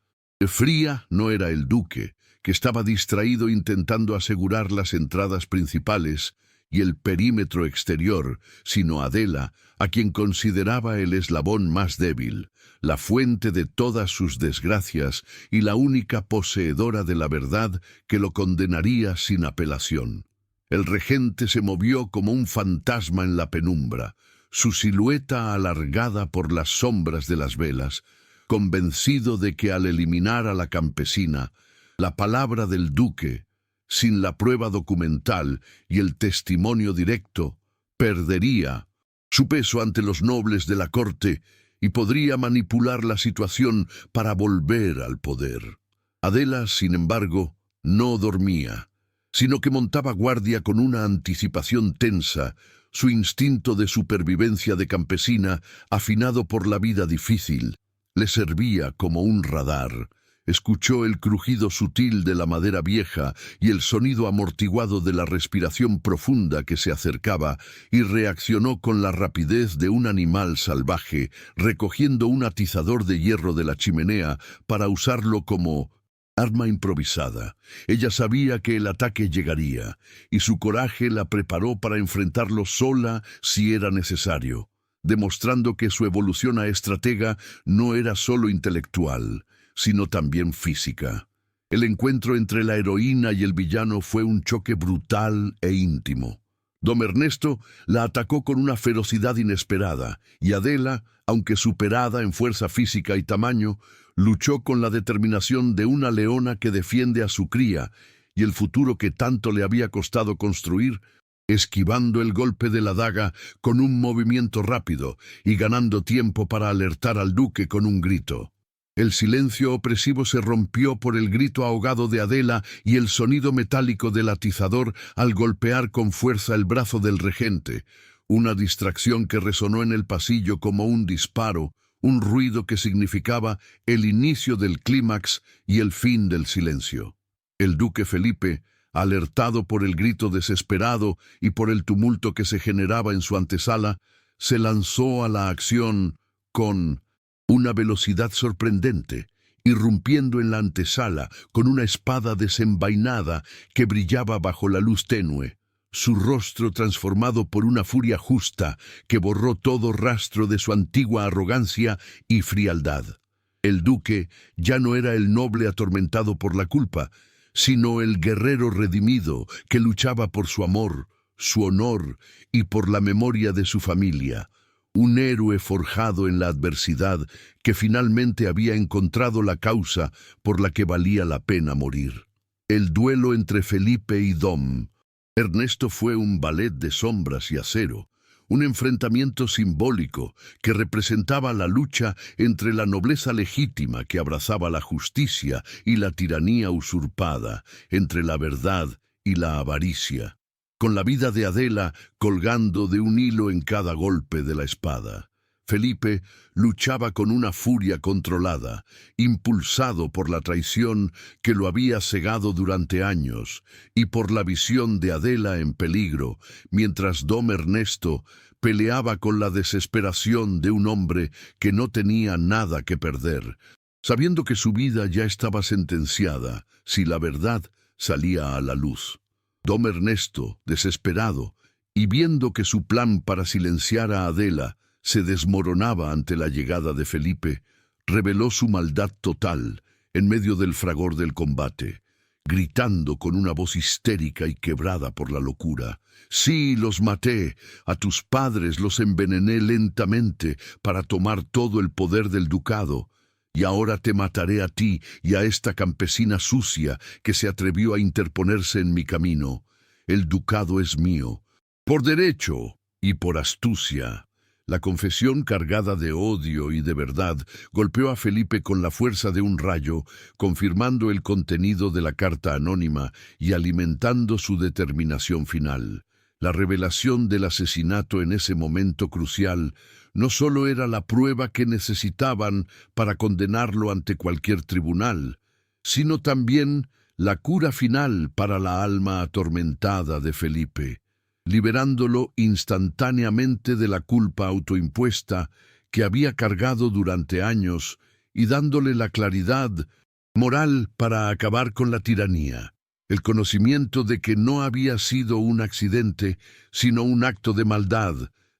fría, no era el duque, que estaba distraído intentando asegurar las entradas principales y el perímetro exterior, sino Adela, a quien consideraba el eslabón más débil, la fuente de todas sus desgracias y la única poseedora de la verdad que lo condenaría sin apelación. El regente se movió como un fantasma en la penumbra, su silueta alargada por las sombras de las velas, convencido de que al eliminar a la campesina, la palabra del duque, sin la prueba documental y el testimonio directo, perdería su peso ante los nobles de la corte y podría manipular la situación para volver al poder. Adela, sin embargo, no dormía, sino que montaba guardia con una anticipación tensa, su instinto de supervivencia de campesina, afinado por la vida difícil, le servía como un radar. Escuchó el crujido sutil de la madera vieja y el sonido amortiguado de la respiración profunda que se acercaba y reaccionó con la rapidez de un animal salvaje, recogiendo un atizador de hierro de la chimenea para usarlo como arma improvisada. Ella sabía que el ataque llegaría, y su coraje la preparó para enfrentarlo sola si era necesario, demostrando que su evolución a estratega no era solo intelectual, sino también física. El encuentro entre la heroína y el villano fue un choque brutal e íntimo. Dom Ernesto la atacó con una ferocidad inesperada, y Adela, aunque superada en fuerza física y tamaño, luchó con la determinación de una leona que defiende a su cría, y el futuro que tanto le había costado construir esquivando el golpe de la daga con un movimiento rápido y ganando tiempo para alertar al duque con un grito. El silencio opresivo se rompió por el grito ahogado de Adela y el sonido metálico del atizador al golpear con fuerza el brazo del regente, una distracción que resonó en el pasillo como un disparo, un ruido que significaba el inicio del clímax y el fin del silencio. El duque Felipe, alertado por el grito desesperado y por el tumulto que se generaba en su antesala, se lanzó a la acción con una velocidad sorprendente, irrumpiendo en la antesala con una espada desenvainada que brillaba bajo la luz tenue, su rostro transformado por una furia justa que borró todo rastro de su antigua arrogancia y frialdad. El duque ya no era el noble atormentado por la culpa, sino el guerrero redimido que luchaba por su amor, su honor y por la memoria de su familia. Un héroe forjado en la adversidad que finalmente había encontrado la causa por la que valía la pena morir. El duelo entre Felipe y Dom Ernesto fue un ballet de sombras y acero, un enfrentamiento simbólico que representaba la lucha entre la nobleza legítima que abrazaba la justicia y la tiranía usurpada, entre la verdad y la avaricia, con la vida de Adela colgando de un hilo en cada golpe de la espada. Felipe luchaba con una furia controlada, impulsado por la traición que lo había cegado durante años y por la visión de Adela en peligro, mientras Dom Ernesto peleaba con la desesperación de un hombre que no tenía nada que perder, sabiendo que su vida ya estaba sentenciada si la verdad salía a la luz. Dom Ernesto, desesperado, y viendo que su plan para silenciar a Adela se desmoronaba ante la llegada de Felipe, reveló su maldad total en medio del fragor del combate, gritando con una voz histérica y quebrada por la locura: «Sí, los maté, a tus padres los envenené lentamente para tomar todo el poder del ducado, y ahora te mataré a ti y a esta campesina sucia que se atrevió a interponerse en mi camino. El ducado es mío, por derecho y por astucia». La confesión cargada de odio y de verdad golpeó a Felipe con la fuerza de un rayo, confirmando el contenido de la carta anónima y alimentando su determinación final. La revelación del asesinato en ese momento crucial no solo era la prueba que necesitaban para condenarlo ante cualquier tribunal, sino también la cura final para la alma atormentada de Felipe, liberándolo instantáneamente de la culpa autoimpuesta que había cargado durante años y dándole la claridad moral para acabar con la tiranía. El conocimiento de que no había sido un accidente, sino un acto de maldad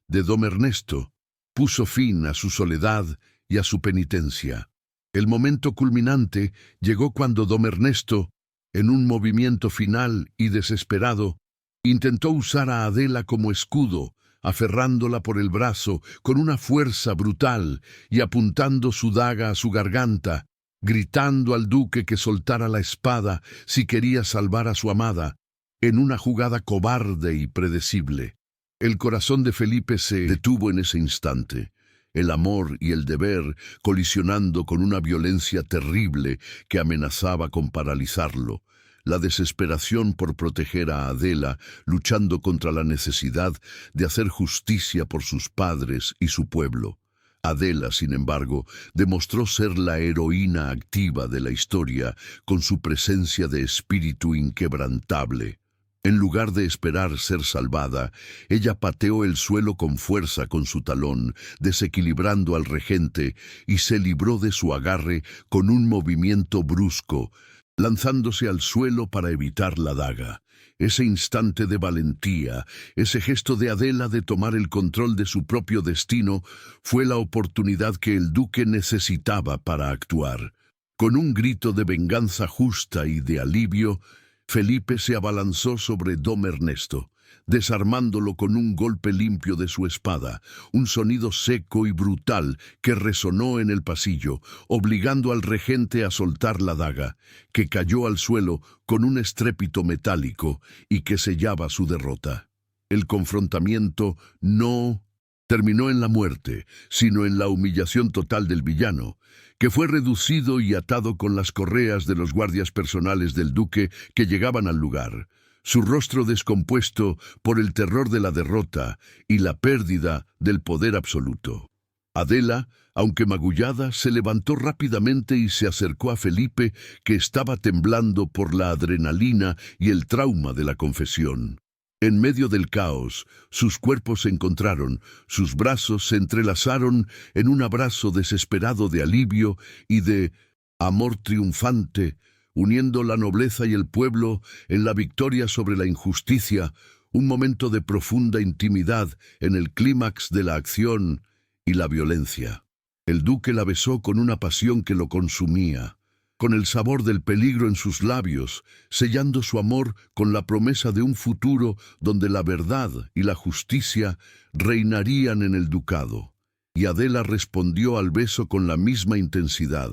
de Dom Ernesto, puso fin a su soledad y a su penitencia. El momento culminante llegó cuando Dom Ernesto, en un movimiento final y desesperado, intentó usar a Adela como escudo, aferrándola por el brazo con una fuerza brutal y apuntando su daga a su garganta, gritando al duque que soltara la espada si quería salvar a su amada, en una jugada cobarde y predecible. El corazón de Felipe se detuvo en ese instante, el amor y el deber colisionando con una violencia terrible que amenazaba con paralizarlo. La desesperación por proteger a Adela, luchando contra la necesidad de hacer justicia por sus padres y su pueblo. Adela, sin embargo, demostró ser la heroína activa de la historia con su presencia de espíritu inquebrantable. En lugar de esperar ser salvada, ella pateó el suelo con fuerza con su talón, desequilibrando al regente, y se libró de su agarre con un movimiento brusco, lanzándose al suelo para evitar la daga. Ese instante de valentía, ese gesto de Adela de tomar el control de su propio destino, fue la oportunidad que el duque necesitaba para actuar. Con un grito de venganza justa y de alivio, Felipe se abalanzó sobre Dom Ernesto, desarmándolo con un golpe limpio de su espada, un sonido seco y brutal que resonó en el pasillo, obligando al regente a soltar la daga, que cayó al suelo con un estrépito metálico y que sellaba su derrota. el confrontamiento no terminó en la muerte, sino en la humillación total del villano, que fue reducido y atado con las correas de los guardias personales del duque que llegaban al lugar, su rostro descompuesto por el terror de la derrota y la pérdida del poder absoluto. Adela, aunque magullada, se levantó rápidamente y se acercó a Felipe, que estaba temblando por la adrenalina y el trauma de la confesión. En medio del caos, sus cuerpos se encontraron, sus brazos se entrelazaron en un abrazo desesperado de alivio y de amor triunfante, uniendo la nobleza y el pueblo en la victoria sobre la injusticia, un momento de profunda intimidad en el clímax de la acción y la violencia. El duque la besó con una pasión que lo consumía, con el sabor del peligro en sus labios, sellando su amor con la promesa de un futuro donde la verdad y la justicia reinarían en el ducado. Y Adela respondió al beso con la misma intensidad,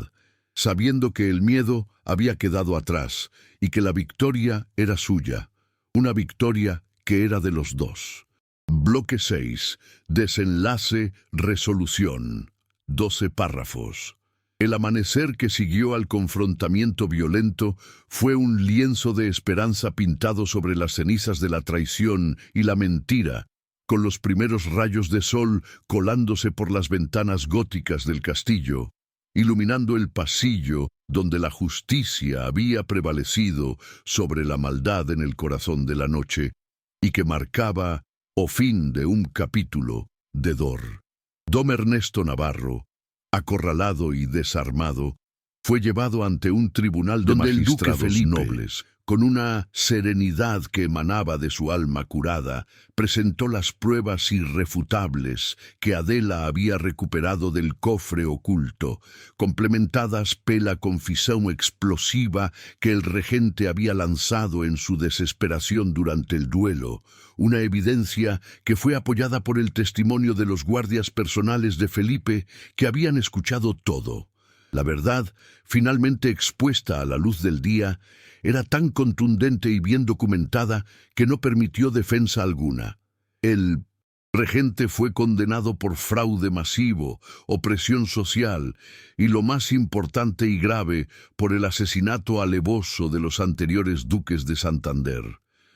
sabiendo que el miedo había quedado atrás y que la victoria era suya, una victoria que era de los dos. Bloque 6. Desenlace, resolución. 12 párrafos. El amanecer que siguió al confrontamiento violento fue un lienzo de esperanza pintado sobre las cenizas de la traición y la mentira, con los primeros rayos de sol colándose por las ventanas góticas del castillo, iluminando el pasillo donde la justicia había prevalecido sobre la maldad en el corazón de la noche, y que marcaba fin de un capítulo de Dor. Don Ernesto Navarro, acorralado y desarmado, fue llevado ante un tribunal de magistrados nobles. Con una serenidad que emanaba de su alma curada, presentó las pruebas irrefutables que Adela había recuperado del cofre oculto, complementadas por la confesión explosiva que el regente había lanzado en su desesperación durante el duelo, una evidencia que fue apoyada por el testimonio de los guardias personales de Felipe que habían escuchado todo. La verdad, finalmente expuesta a la luz del día, era tan contundente y bien documentada que no permitió defensa alguna. El regente fue condenado por fraude masivo, opresión social y, lo más importante y grave, por el asesinato alevoso de los anteriores duques de Santander.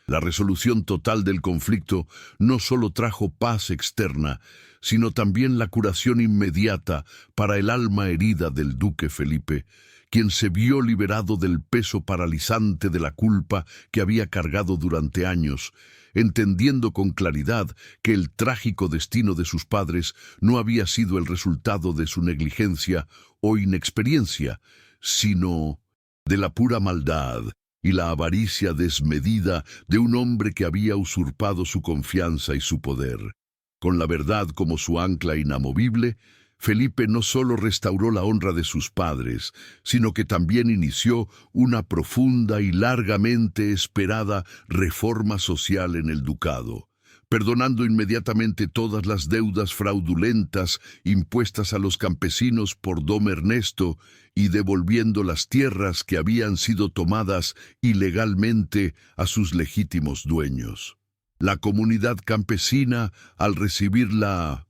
La resolución total del conflicto no solo trajo paz externa, sino también la curación inmediata para el alma herida del duque Felipe, quien se vio liberado del peso paralizante de la culpa que había cargado durante años, entendiendo con claridad que el trágico destino de sus padres no había sido el resultado de su negligencia o inexperiencia, sino de la pura maldad y la avaricia desmedida de un hombre que había usurpado su confianza y su poder. Con la verdad como su ancla inamovible, Felipe no solo restauró la honra de sus padres, sino que también inició una profunda y largamente esperada reforma social en el ducado, perdonando inmediatamente todas las deudas fraudulentas impuestas a los campesinos por don Ernesto y devolviendo las tierras que habían sido tomadas ilegalmente a sus legítimos dueños. La comunidad campesina, al recibir la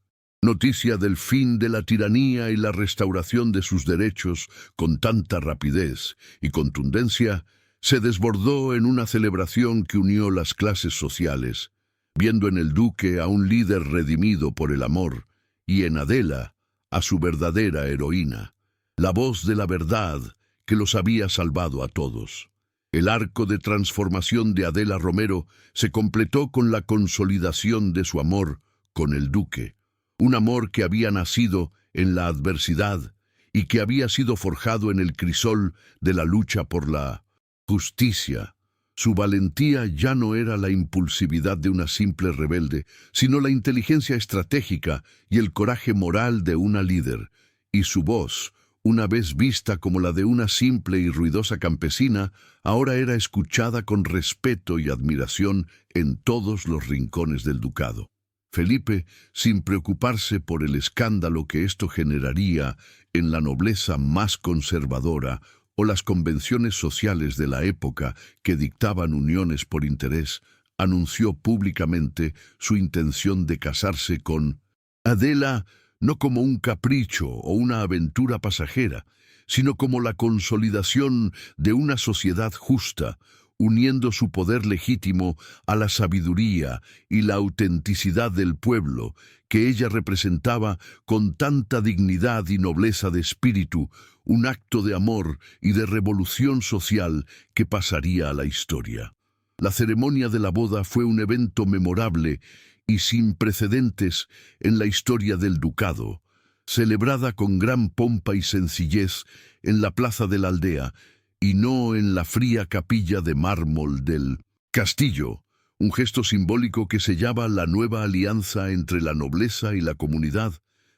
noticia del fin de la tiranía y la restauración de sus derechos con tanta rapidez y contundencia, se desbordó en una celebración que unió las clases sociales, viendo en el duque a un líder redimido por el amor y en Adela a su verdadera heroína, la voz de la verdad que los había salvado a todos. El arco de transformación de Adela Romero se completó con la consolidación de su amor con el duque, un amor que había nacido en la adversidad y que había sido forjado en el crisol de la lucha por la justicia. Su valentía ya no era la impulsividad de una simple rebelde, sino la inteligencia estratégica y el coraje moral de una líder, y su voz, una vez vista como la de una simple y ruidosa campesina, ahora era escuchada con respeto y admiración en todos los rincones del ducado. Felipe, sin preocuparse por el escándalo que esto generaría en la nobleza más conservadora o las convenciones sociales de la época que dictaban uniones por interés, anunció públicamente su intención de casarse con Adela, no como un capricho o una aventura pasajera, sino como la consolidación de una sociedad justa, uniendo su poder legítimo a la sabiduría y la autenticidad del pueblo que ella representaba con tanta dignidad y nobleza de espíritu, un acto de amor y de revolución social que pasaría a la historia. La ceremonia de la boda fue un evento memorable y sin precedentes en la historia del ducado, celebrada con gran pompa y sencillez en la plaza de la aldea, y no en la fría capilla de mármol del castillo, un gesto simbólico que sellaba la nueva alianza entre la nobleza y la comunidad,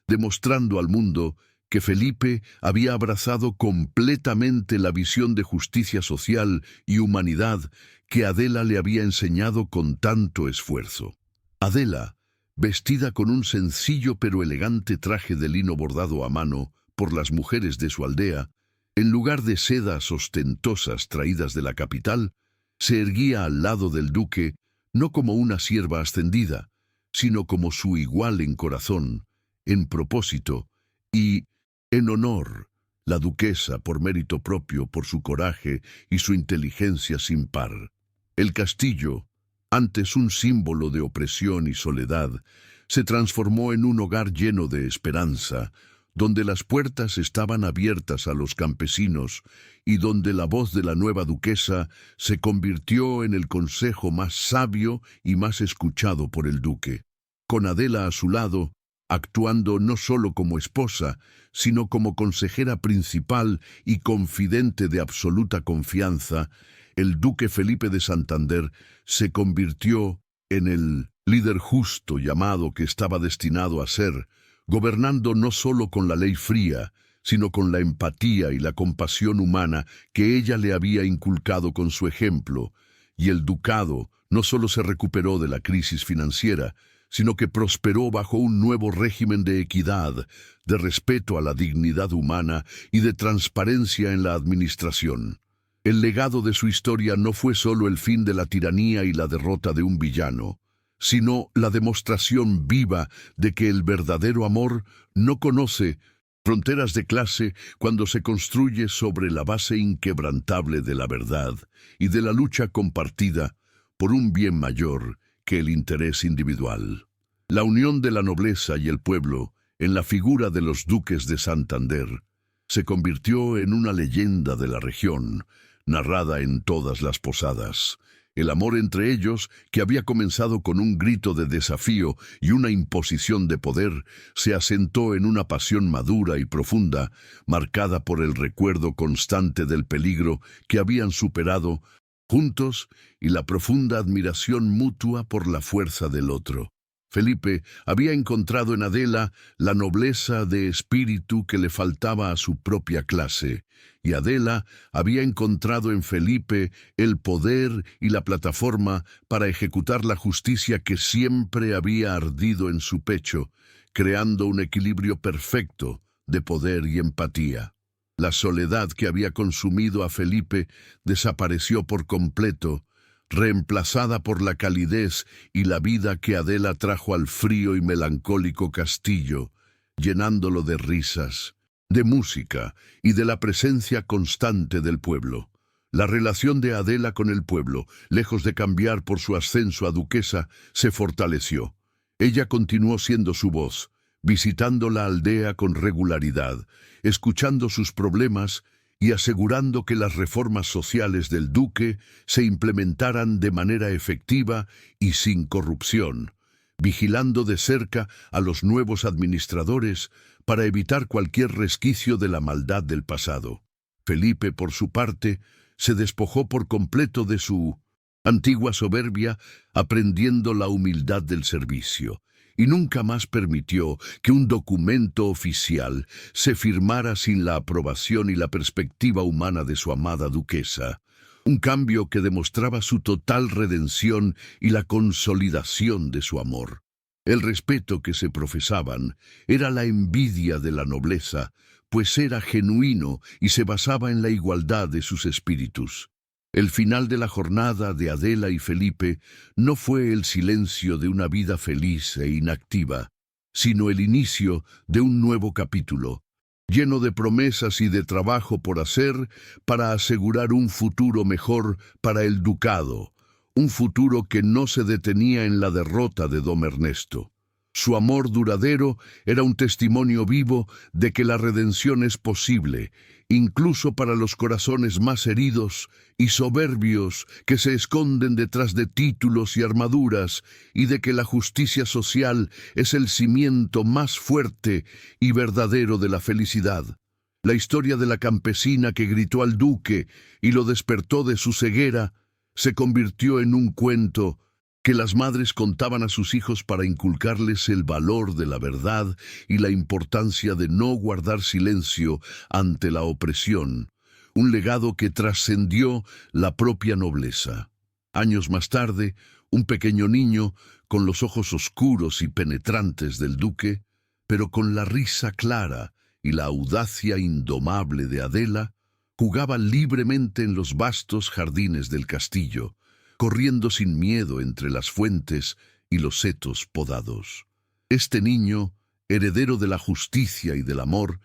demostrando al mundo que Felipe había abrazado completamente la visión de justicia social y humanidad que Adela le había enseñado con tanto esfuerzo. Adela, vestida con un sencillo pero elegante traje de lino bordado a mano por las mujeres de su aldea, en lugar de sedas ostentosas traídas de la capital, se erguía al lado del duque, no como una sierva ascendida, sino como su igual en corazón, en propósito y en honor. La duquesa, por mérito propio, por su coraje y su inteligencia sin par. El castillo, antes un símbolo de opresión y soledad, se transformó en un hogar lleno de esperanza, donde las puertas estaban abiertas a los campesinos y donde la voz de la nueva duquesa se convirtió en el consejo más sabio y más escuchado por el duque. Con Adela a su lado, actuando no solo como esposa, sino como consejera principal y confidente de absoluta confianza, el duque Felipe de Santander se convirtió en el líder justo y amado que estaba destinado a ser, gobernando no solo con la ley fría, sino con la empatía y la compasión humana que ella le había inculcado con su ejemplo, y el ducado no solo se recuperó de la crisis financiera, sino que prosperó bajo un nuevo régimen de equidad, de respeto a la dignidad humana y de transparencia en la administración. El legado de su historia no fue solo el fin de la tiranía y la derrota de un villano, sino la demostración viva de que el verdadero amor no conoce fronteras de clase cuando se construye sobre la base inquebrantable de la verdad y de la lucha compartida por un bien mayor que el interés individual. La unión de la nobleza y el pueblo, en la figura de los duques de Santander, se convirtió en una leyenda de la región, narrada en todas las posadas. El amor entre ellos, que había comenzado con un grito de desafío y una imposición de poder, se asentó en una pasión madura y profunda, marcada por el recuerdo constante del peligro que habían superado juntos y la profunda admiración mutua por la fuerza del otro. Felipe había encontrado en Adela la nobleza de espíritu que le faltaba a su propia clase, y Adela había encontrado en Felipe el poder y la plataforma para ejecutar la justicia que siempre había ardido en su pecho, creando un equilibrio perfecto de poder y empatía. La soledad que había consumido a Felipe desapareció por completo, reemplazada por la calidez y la vida que Adela trajo al frío y melancólico castillo, llenándolo de risas, de música y de la presencia constante del pueblo. La relación de Adela con el pueblo, lejos de cambiar por su ascenso a duquesa, se fortaleció. Ella continuó siendo su voz, visitando la aldea con regularidad, escuchando sus problemas y asegurando que las reformas sociales del duque se implementaran de manera efectiva y sin corrupción, vigilando de cerca a los nuevos administradores para evitar cualquier resquicio de la maldad del pasado. Felipe, por su parte, se despojó por completo de su antigua soberbia, aprendiendo la humildad del servicio, y nunca más permitió que un documento oficial se firmara sin la aprobación y la perspectiva humana de su amada duquesa, un cambio que demostraba su total redención y la consolidación de su amor. El respeto que se profesaban era la envidia de la nobleza, pues era genuino y se basaba en la igualdad de sus espíritus. El final de la jornada de Adela y Felipe no fue el silencio de una vida feliz e inactiva, sino el inicio de un nuevo capítulo, lleno de promesas y de trabajo por hacer para asegurar un futuro mejor para el ducado, un futuro que no se detenía en la derrota de don Ernesto. Su amor duradero era un testimonio vivo de que la redención es posible, incluso para los corazones más heridos y soberbios que se esconden detrás de títulos y armaduras, y de que la justicia social es el cimiento más fuerte y verdadero de la felicidad. La historia de la campesina que gritó al duque y lo despertó de su ceguera se convirtió en un cuento que las madres contaban a sus hijos para inculcarles el valor de la verdad y la importancia de no guardar silencio ante la opresión, un legado que trascendió la propia nobleza. Años más tarde, un pequeño niño, con los ojos oscuros y penetrantes del duque, pero con la risa clara y la audacia indomable de Adela, jugaba libremente en los vastos jardines del castillo, corriendo sin miedo entre las fuentes y los setos podados. Este niño, heredero de la justicia y del amor,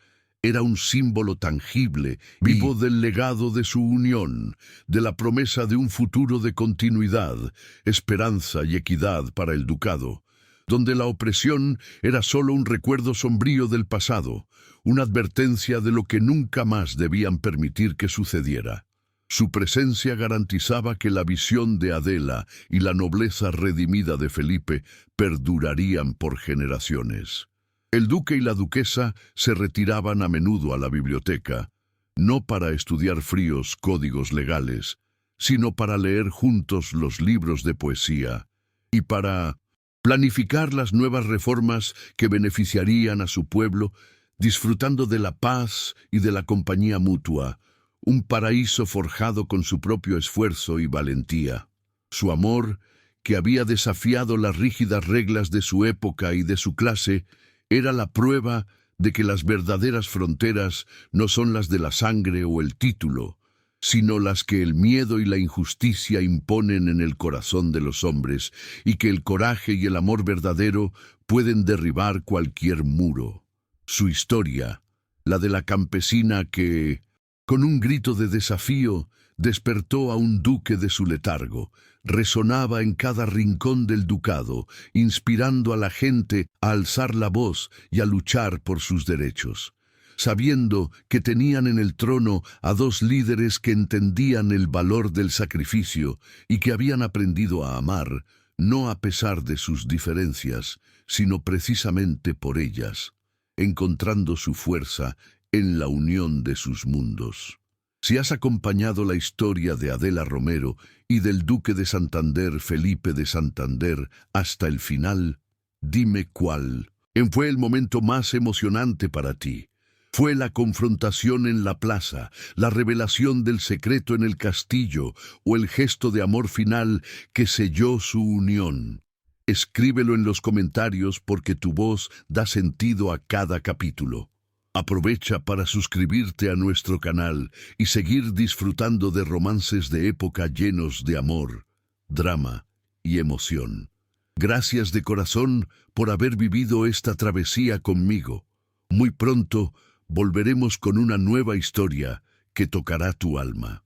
era un símbolo tangible, vivo del legado de su unión, de la promesa de un futuro de continuidad, esperanza y equidad para el ducado, donde la opresión era solo un recuerdo sombrío del pasado, una advertencia de lo que nunca más debían permitir que sucediera. Su presencia garantizaba que la visión de Adela y la nobleza redimida de Felipe perdurarían por generaciones. El duque y la duquesa se retiraban a menudo a la biblioteca, no para estudiar fríos códigos legales, sino para leer juntos los libros de poesía y para planificar las nuevas reformas que beneficiarían a su pueblo, disfrutando de la paz y de la compañía mutua, un paraíso forjado con su propio esfuerzo y valentía. Su amor, que había desafiado las rígidas reglas de su época y de su clase, era la prueba de que las verdaderas fronteras no son las de la sangre o el título, sino las que el miedo y la injusticia imponen en el corazón de los hombres, y que el coraje y el amor verdadero pueden derribar cualquier muro. Su historia, la de la campesina que, con un grito de desafío, despertó a un duque de su letargo, resonaba en cada rincón del ducado, inspirando a la gente a alzar la voz y a luchar por sus derechos. Sabiendo que tenían en el trono a dos líderes que entendían el valor del sacrificio y que habían aprendido a amar, no a pesar de sus diferencias, sino precisamente por ellas, encontrando su fuerza en la unión de sus mundos. Si has acompañado la historia de Adela Romero y del duque de Santander, Felipe de Santander, hasta el final, dime cuál fue el momento más emocionante para ti. ¿Fue la confrontación en la plaza, la revelación del secreto en el castillo o el gesto de amor final que selló su unión? Escríbelo en los comentarios porque tu voz da sentido a cada capítulo. Aprovecha para suscribirte a nuestro canal y seguir disfrutando de romances de época llenos de amor, drama y emoción. Gracias de corazón por haber vivido esta travesía conmigo. Muy pronto volveremos con una nueva historia que tocará tu alma.